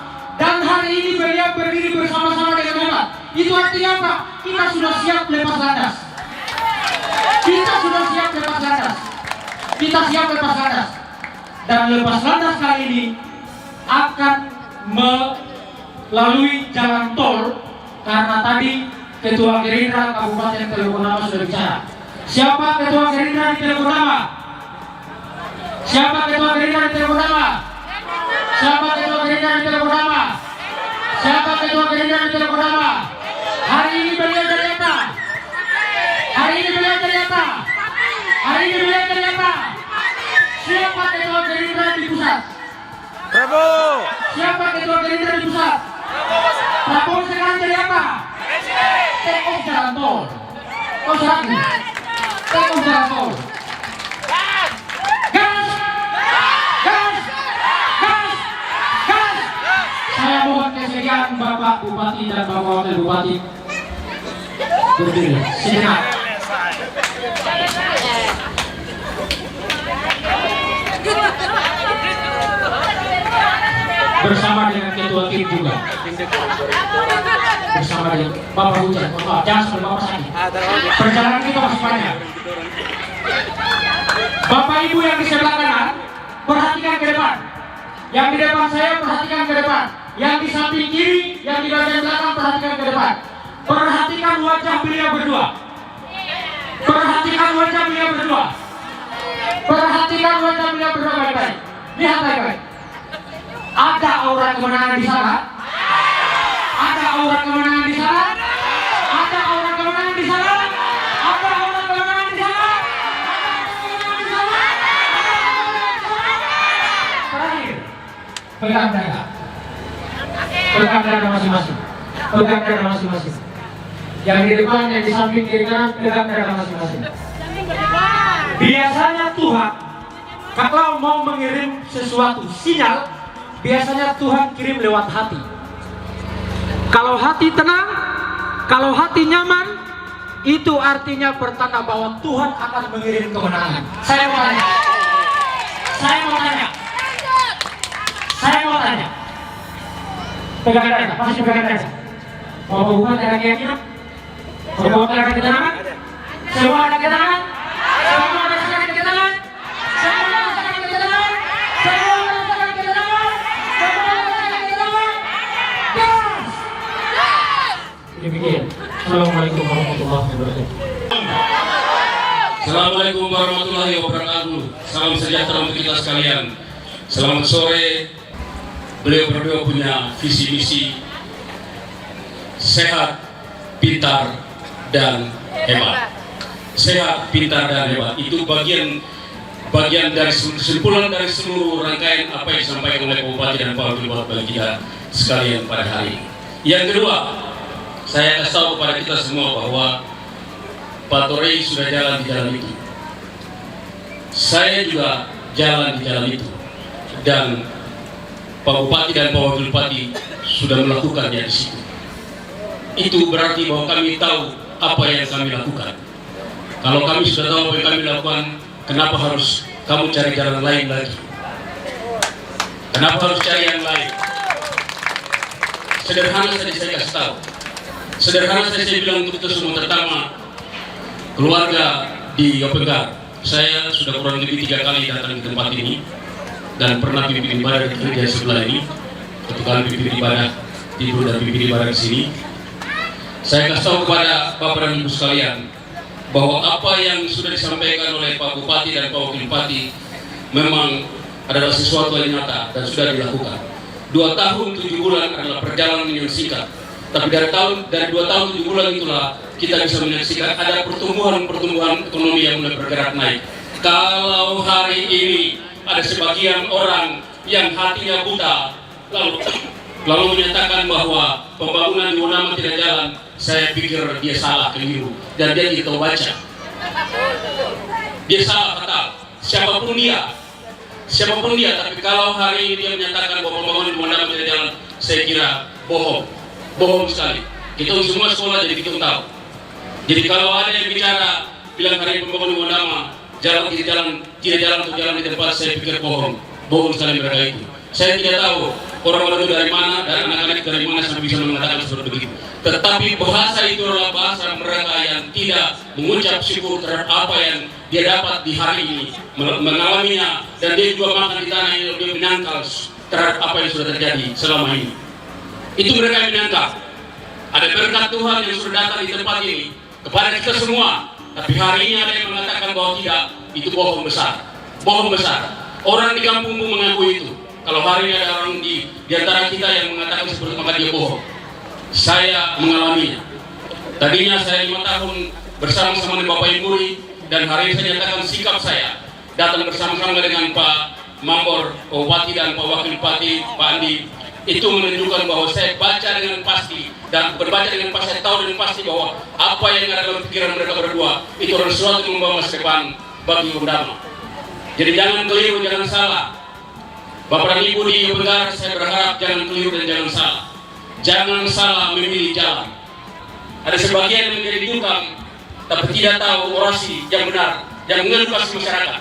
Dan hari ini beliau berdiri bersama-sama dengan hemat. Itu artinya apa? Kita sudah siap lepas landas. Kita sudah siap lepas landas. Kita siap lepas landas. Dan lepas landas kali ini akan melalui jalan tol. Karena tadi Ketua Gerindra Kabupaten Teluk Wonama sudah bicara. Siapa Ketua Gerindra di Teluk Wonama? Siapa Ketua Gerindra di Teluk Wonama? Siapa Ketua Gerindra di Teluk Wonama? Siapa Ketua Gerindra di Teluk Wonama? Hari ini beliau dari apa? Hari ini beliau dari apa? Hari ini beliau dari apa? Siapa Ketua Gerindra di pusat? Prabowo. Siapa Ketua Gerindra di pusat? Prabowo sekarang dari apa? Take off jalan tol. Oh satu. Take off jalan tol. Gas! Gas! Gas! Gas! Saya mohon kesediaan Bapak Bupati dan Bapak Wakil Bupati berdiri sejenak. Bersama dengan Ketua Tim juga. Bersama dengan Bapak Hujan. Jangan sampai Bapak sakit. Perjalanan kita masih panjang. Bapak Ibu yang di sebelah kanan, perhatikan ke depan. Yang di depan saya perhatikan ke depan. Yang di samping kiri, yang di bagian belakang perhatikan ke depan. Perhatikan wajah beliau berdua. Perhatikan wajah beliau berdua. Perhatikan wajah beliau berdua baik-baik. Lihat baik-baik. Ada aura kemenangan di sana. Ada aura kemenangan di sana. Ada aura kemenangan di sana. Ada aura kemenangan di sana. Terakhir, pegang dada. Pegang dada masing-masing. Pegang dada masing-masing. Yang di depan, yang di samping, kiri kanan, pegang masing-masing. Biasanya Tuhan, kalau mau mengirim sesuatu sinyal, biasanya Tuhan kirim lewat hati. Kalau hati tenang, kalau hati nyaman, itu artinya pertanda bahwa Tuhan akan mengirim kemenangan. Saya mau tanya. Pegang dada, pasti pegang dada. Mau hubungan dengan keyakinan? Mau dengan ketenangan? Semua ada ketenangan? Semua merasakan ketenangan? Semua merasakan ketenangan? Semua merasakan ketenangan? Semua merasakan ketenangan? Yes! Demikian. Assalamualaikum warahmatullahi wabarakatuh. Assalamualaikum warahmatullahi wabarakatuh. Salam sejahtera untuk kita sekalian. Selamat sore. Beliau berdua punya visi misi sehat, pintar, dan hebat. Sehat, pintar, dan hebat itu bagian dari kesimpulan dari seluruh rangkaian apa yang disampaikan oleh Pak Bupati dan Pak Wakil Bupati bagi kita sekalian pada hari ini. Yang kedua, saya kasih tahu kepada kita semua bahwa Pak Torei sudah jalan di jalan itu. Saya juga jalan di jalan itu. Dan Pak Bupati dan Pak Wakil Bupati sudah melakukannya di situ. Itu berarti bahwa kami tahu apa yang kami lakukan. Kalau kami sudah tahu apa yang kami lakukan, kenapa harus kamu cari jalan lain lagi? Kenapa harus cari yang lain? Sederhana saja saya kasih tahu. Sederhana saja saya bilang untuk kita semua, terutama keluarga di Yopegar. Saya sudah kurang lebih 3 kali datang di tempat ini dan pernah pimpin ibadah di gereja sebelah ini. 1 kali pimpin ibadah tidur dan pimpin ibadah di sini. Saya kasih tahu kepada Bapak dan Ibu sekalian bahwa apa yang sudah disampaikan oleh Pak Bupati dan Pak Wakil Bupati memang adalah sesuatu yang nyata dan sudah dilakukan. 2 tahun 7 bulan adalah perjalanan yang singkat, tapi dari 2 tahun 7 bulan itulah kita bisa menyaksikan ada pertumbuhan ekonomi yang mulai bergerak naik. Kalau hari ini ada sebagian orang yang hatinya buta lalu menyatakan bahwa pembangunan di Wonama tidak jalan, saya pikir dia salah, keliru, dan dia tidak tahu baca. Dia salah fatal. Siapapun dia, tapi kalau hari ini dia menyatakan bahwa pembangunan di Wonama tidak jalan, saya kira bohong sekali. Kita semua sekolah jadi kita tahu. Jadi kalau ada yang bilang hari ini pembangunan di Wonama tidak jalan di tempat, saya pikir bohong sekali mereka itu. Saya tidak tahu orang-orang itu dari mana dan anak-anak dari mana sampai bisa mengatakan seperti begitu. Tetapi bahasa itu adalah bahasa mereka yang tidak mengucap syukur terhadap apa yang dia dapat di hari ini, mengalaminya, dan dia juga makan di tanah yang dia menyangkal terhadap apa yang sudah terjadi selama ini. Itu mereka yang menyangkal. Ada berkat Tuhan yang sudah datang di tempat ini kepada kita semua. Tapi hari ini ada yang mengatakan bahwa tidak, itu bohong besar. Orang di kampungmu mengaku itu. Kalau hari ini ada orang di antara kita yang mengatakan seperti, maka dia bohong. Saya mengalaminya. Tadinya saya 5 tahun bersama-sama dengan Bapak Ibu, dan hari ini saya nyatakan sikap saya datang bersama-sama dengan Pak Mambor, Pak Bupati dan Pak Wakil Bupati, Pak Andi. Itu menunjukkan bahwa saya baca dengan pasti dan berbaca dengan pasti, saya tahu dengan pasti bahwa apa yang ada dalam pikiran mereka berdua itu adalah sesuatu yang membawa masa depan bagi Wonama. Jadi jangan keliru, jangan salah. Bapak dan Ibu di Yopegar, saya berharap jangan keliru dan jangan salah. Jangan salah memilih jalan. Ada sebagian yang menjadi dukam, tapi tidak tahu orasi yang benar, yang mengedukasi masyarakat.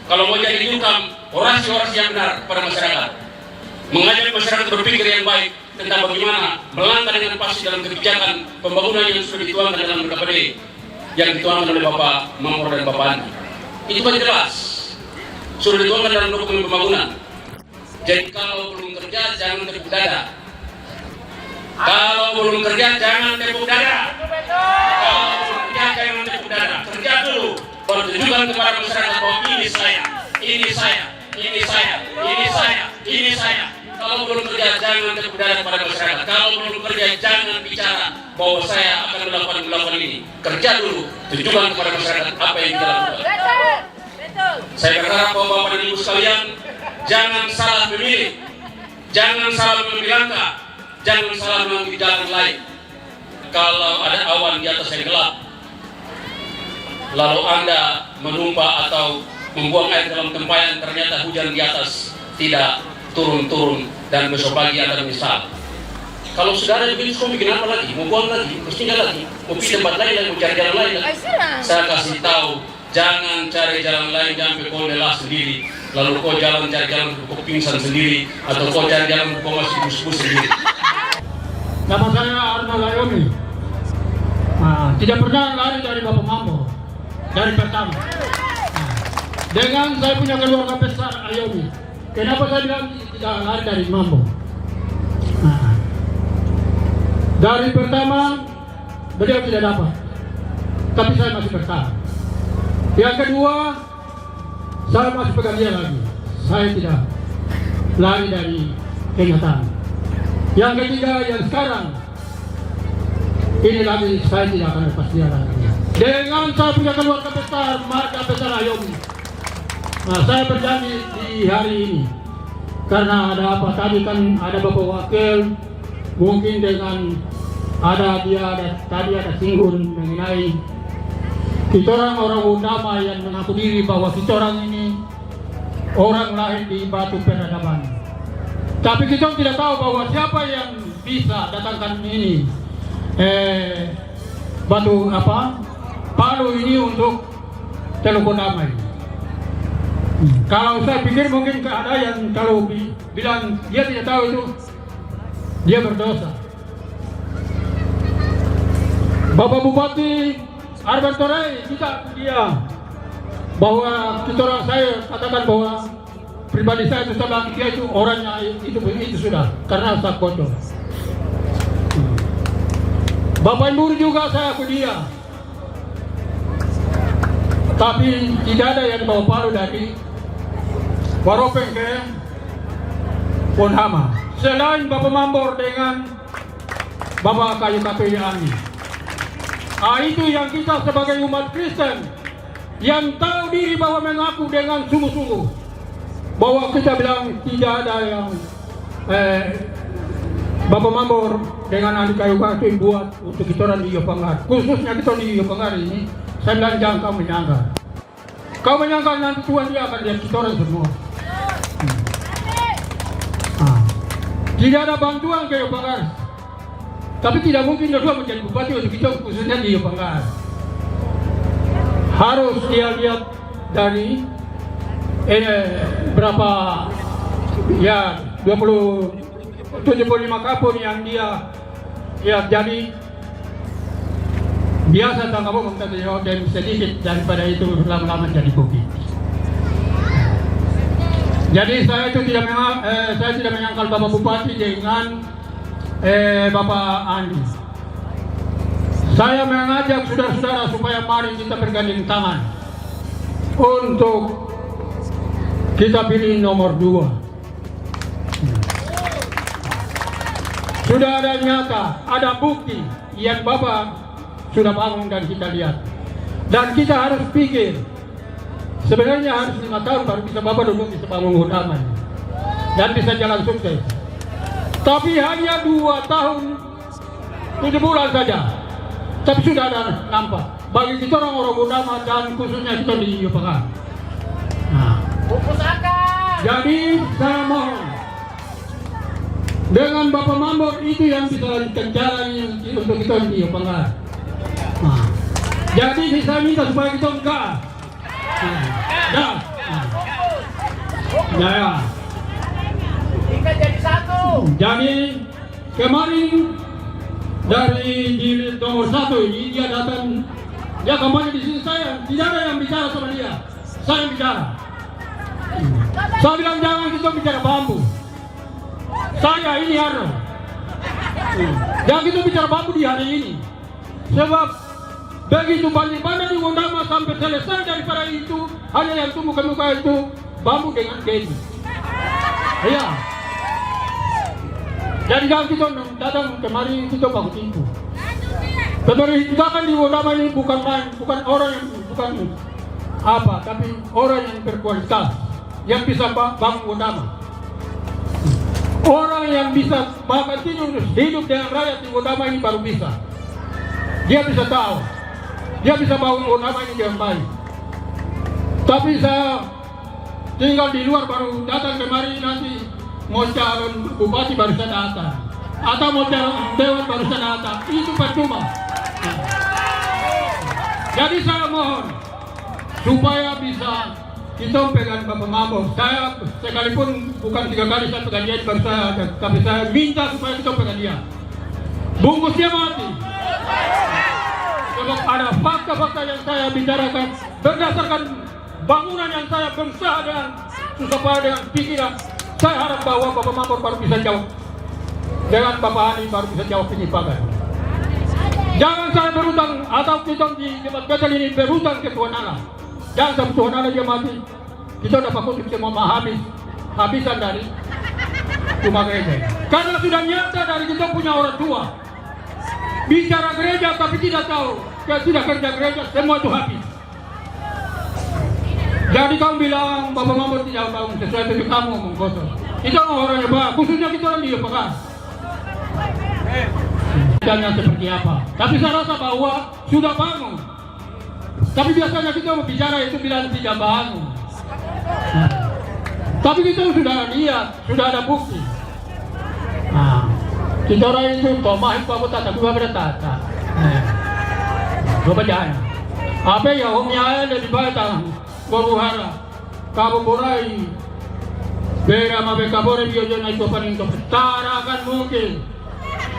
Kalau mau jadi dukam, orasi yang benar pada masyarakat. Mengajak masyarakat berpikir yang baik tentang bagaimana melangkah dengan pasti dalam kebijakan pembangunan yang sudah dituangkan dalam BKPD yang dituangkan oleh Bapak Mambor dan Bapak Andi. Itu kan jelas sudah dituangkan dalam dokumen pembangunan. Jadi kalau belum kerja jangan tepuk dada. Kalau belum kerja jangan tepuk dada. Kerja dulu. Baru tunjukkan kepada masyarakat bahwa ini saya. Kalau belum kerja jangan tepuk dada kepada masyarakat. Kalau belum kerja jangan bicara bahwa saya akan melakukan ini. Kerja dulu. Tunjukkan kepada masyarakat apa yang kita lakukan. Saya berharap bahwa Bapak dan Ibu sekalian jangan salah memilih, jangan salah mengambil langkah, jangan salah mengambil jalan lain. kalau ada awan di atas yang gelap, lalu Anda menumpak atau membuang air dalam tempayan, ternyata hujan di atas tidak turun-turun, dan besok pagi Anda menyesal. Kalau sudah ada di bisnis, kau bikin apa lagi? Mau buang lagi? Mestinya lagi. Mau pergi tempat lain lagi, mau cari jalan lain lagi. Saya kasih tahu, jangan cari jalan lain sampai kau lelah sendiri. Lalu kau jalan cari jalan, kau pingsan sendiri, atau kau cari jalan, kau masih bus-bus sendiri. Nama saya Arnold Ayomi. Nah, tidak pernah lari dari Bapak Mambo, dari pertama. Nah, dengan saya punya keluarga besar Ayomi, kenapa saya bilang tidak lari dari Mambo? Nah, dari pertama beliau tidak dapat, tapi saya masih bertahan. Yang kedua, saya masih pegang dia lagi. Saya tidak lari dari kenyataan. Yang ketiga, yang sekarang ini lagi, saya tidak akan lepas dia lagi. Dengan saya punya keluarga besar, marga besar Ayomi. Nah, saya berjanji di hari ini, karena ada apa tadi kan ada Bapak Wakil, mungkin dengan ada tadi ada singgung mengenai kita orang utama yang mengaku diri bahwa kita orang ini orang lahir di batu peradaban. Tapi kita tidak tahu bahwa siapa yang bisa datangkan ini batu palu ini untuk telepon damai. Kalau saya pikir mungkin ada yang kalau bilang dia tidak tahu itu dia berdosa. Bapak Bupati Arban Torai kita dia bahwa kita orang saya katakan bahwa pribadi saya itu sama dia itu orangnya itu sudah karena sak bodoh. Bapak Ibu juga saya aku dia, tapi tidak ada yang bawa palu dari Waropeng ke Ponhama selain Bapak Mambor dengan Bapak Kayu KPI Ani. Itu yang kita sebagai umat Kristen yang tahu diri bahwa mengaku dengan sungguh-sungguh bahwa kita bilang tidak ada yang Bapak Mambor dengan Andi Kayu KPI buat untuk kita orang di Yopanggar, khususnya kita di Yopanggar ini. Saya bilang jangan kau menyangka. Kau menyangka nanti Tuhan dia akan lihat kita orang semua. Tidak ada bantuan ke Yopanggar. Tapi tidak mungkin Joshua menjadi bupati untuk kita khususnya di Yopanggar. Harus dia lihat dari berapa ya 75 kapur yang dia jadi biasa tangkap dan sedikit daripada itu lama-lama jadi bukit. Jadi saya itu tidak menyangkal Bapak Bupati dengan Bapak Andi. Saya mengajak saudara-saudara supaya mari kita bergandeng tangan untuk kita pilih nomor 2. Sudah ada nyata, ada bukti yang Bapak sudah bangun dan kita lihat. Dan kita harus pikir, sebenarnya harus 5 tahun baru bisa Bapak duduk bisa bangun utama dan bisa jalan sukses. Tapi hanya 2 tahun 7 bulan saja. Tapi sudah ada nampak bagi kita orang-orang utama dan khususnya kita di Yopanggar. Nah, jadi saya mohon dengan Bapak Mambor itu yang bisa lanjutkan jalan untuk kita di Yopanggar. Nah, jadi saya minta supaya kita enggak. Ya. Kita jadi satu. Jadi kemarin dari di nomor 1 ini dia datang, dia kampanye di sini saya tidak ada yang bicara sama dia, saya yang bicara. Saya bilang jangan kita bicara bambu. Saya ini Arno. Jangan kita bicara bambu di hari ini, sebab begitu banyak di Wondama sampai selesai daripada itu hanya yang tumbuh ke muka itu bambu dengan keju. Iya. Jadi jangan kita datang kemari kita baku tipu. Pemerintahan di Wondama ini bukan main, bukan orang yang bukan apa, tapi orang yang berkualitas yang bisa bangun Wondama. Orang yang bisa bahkan hidup dengan rakyat di Wondama ini baru bisa. dia bisa tahu, dia bisa bangun nama ini dengan baik. Tapi saya tinggal di luar baru datang kemari, nanti mau calon bupati baru saya datang, atau mau calon dewan baru saya datang, itu percuma. Jadi saya mohon supaya bisa kita pegang Bapak Mambor. Saya sekalipun bukan 3 kali saya pegang dia baru saya ada, tapi saya minta supaya kita pegang dia. Bungkus dia mati. Sebab ada fakta-fakta yang saya bicarakan berdasarkan bangunan yang saya berusaha dengan susah payah dengan pikiran. Saya harap bahwa Bapak Mambor baru bisa jawab. Dengan Bapak Hani baru bisa jawab ini pakai. Jangan saya berutang atau kita di Jembatan Betel ini berutang ke Tuhan Allah. Jangan sampai Tuhan Allah dia mati. Kita dapat kutip semua habisan dari rumah gereja. Karena sudah nyata dari kita punya orang tua. Bicara gereja tapi tidak tahu. Sudah kerja gereja semua itu habis. Jadi kamu bilang Bapak Mambor tidak tahu sesuai dengan kamu ngomong kosong. Kita orangnya baik, khususnya kita orang di Pekan. Jangan seperti apa. Tapi saya rasa bahwa sudah bangun. Tapi biasanya kita mau bicara itu bilang tidak bangun. Tapi kita sudah lihat, sudah ada bukti. Nah, kita orang itu tomahin Bapak Tata, juga bertata. Bapak jangan. Apa ya omnya ada di Batang, Boruhara, Kabu Borai, Bera Mabe Kabore Biojona itu paling tak akan mungkin.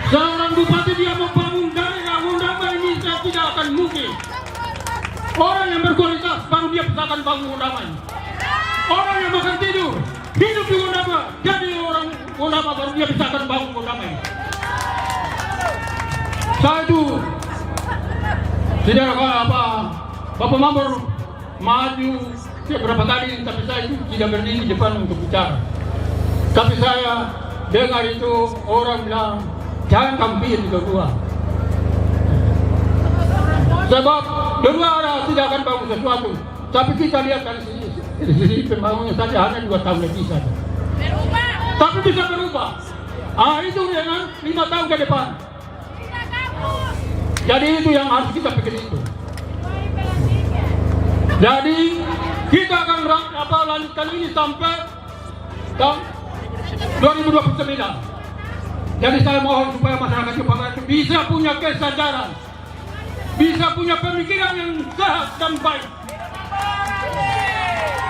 Seorang bupati dia membangun daerah undangan ini tidak akan mungkin. Orang yang berkualitas baru dia bisa akan bangun undangan. Orang yang makan tidur, hidup di undangan, jadi orang undangan baru dia bisa akan bangun undangan. Saya itu tidak apa Bapak Mambor maju beberapa kali, tapi saya itu tidak berdiri di depan untuk bicara. Tapi saya dengar itu orang bilang jangan kampir di kedua. Sebab kedua orang tidak akan bangun sesuatu. Tapi kita lihat dari sisi pembangunnya saja hanya 2 tahun lebih saja. Tapi bisa berubah. Itu dengan 5 tahun ke depan. Jadi itu yang harus kita pikir itu. Jadi kita akan lanjutkan ini sampai tahun 2029. Jadi saya mohon supaya masyarakat Jepang itu bisa punya kesadaran, bisa punya pemikiran yang sehat dan baik,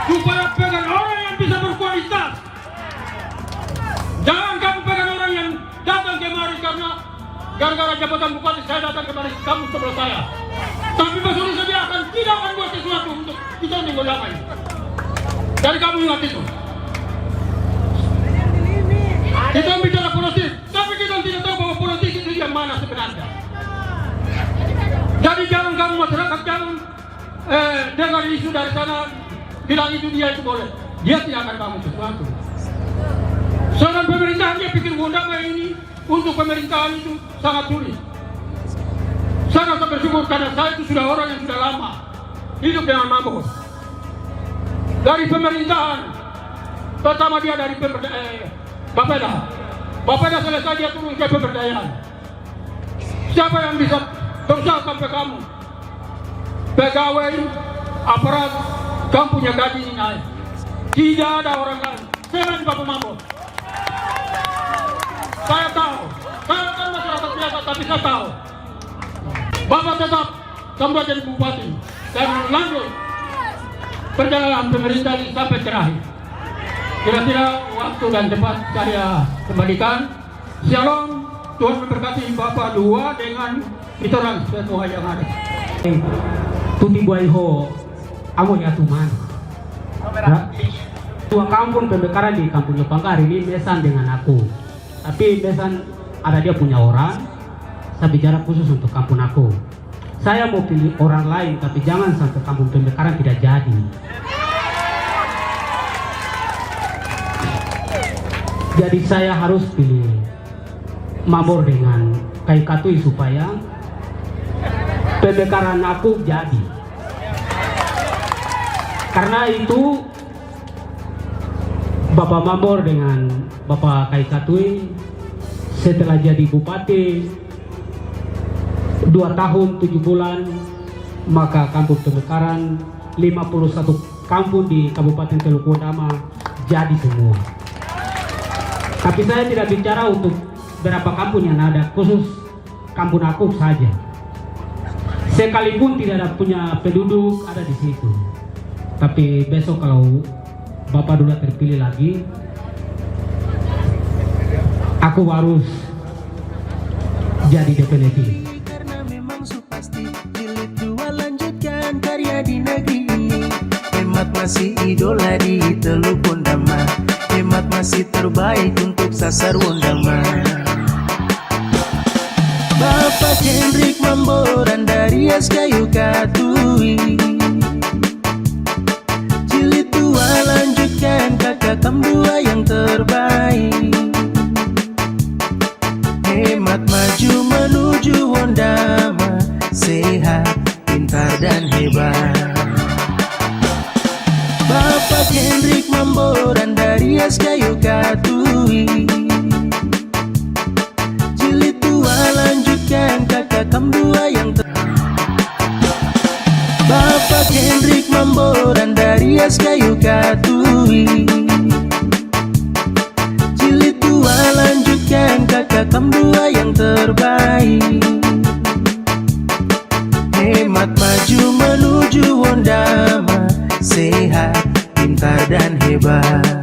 supaya pegang orang yang bisa berkualitas. Jangan kamu pegang orang yang datang kemari karena gara-gara jabatan bupati saya datang kemari kamu sebelah saya. Tapi besok dia akan tidak akan buat sesuatu untuk kita menggolongkan. Jadi kamu ingat itu. Kita bicara politik, tapi kita tidak tahu bahwa politik itu yang mana sebenarnya. Jadi jangan kamu masyarakat jangan dengar isu dari sana bilang itu dia itu boleh. Dia tidak akan bangun sesuatu. Sedangkan pemerintahan dia pikir undangan ini untuk pemerintahan itu sangat sulit. Saya rasa bersyukur karena saya itu sudah orang yang sudah lama hidup dengan Mambor. Dari pemerintahan pertama dia dari Bapeda selesai dia turun ke pemberdayaan. Siapa yang bisa berusaha sampai kamu? Pegawai, aparat, kamu punya gaji ini naik. Tidak ada orang lain selain Bapak Mambor. Saya tahu, saya kan masyarakat biasa tapi saya tahu. Bapak tetap sampai jadi bupati dan lanjut perjalanan pemerintah ini sampai terakhir. Kira-kira waktu dan tempat saya kembalikan. Shalom, Tuhan memberkati Bapak dua dengan kita orang semua yang ada. Tuti buaiho, amo ya tuman. Tua kampung pembekaran di kampung Jepangkar ini besan dengan aku. Tapi besan ada dia punya orang. Saya bicara khusus untuk kampung aku. Saya mau pilih orang lain, tapi jangan sampai kampung pembekaran tidak jadi. Jadi saya harus pilih Mambor dengan Kai Katui supaya pembekaran aku jadi. Karena itu Bapak Mambor dengan Bapak Kai Katui setelah jadi bupati 2 tahun 7 bulan, maka kampung Pemekaran 51 kampung di Kabupaten Teluk Ondama jadi semua. Tapi saya tidak bicara untuk berapa kampung yang ada, khusus kampung aku saja. Sekalipun tidak ada punya penduduk ada di situ. Tapi besok kalau Bapak Dula terpilih lagi, aku harus jadi definitif. Karena memang supasti jilid 2 lanjutkan karya di negeri ini. Hemat masih idola di Teluk Ondama, hemat masih terbaik untuk sasar Ondama. Bapak Hendrik Mamboran dari Askayu Katui, jilid 2 lanjutkan kakak Kam 2 yang terbaik. Hemat maju menuju Ondama, sehat, pintar dan hebat. Bapak Hendrik Mamboran dari Askayu Katui, jilid 2 lanjutkan kakak Kam 2 yang Bapak Hendrik Mamboran dari Askayu Katui, jilid 2 lanjutkan kakak Kam 2 yang terbaik. Hemat maju menuju Ondama, sehat, pintar dan hebat.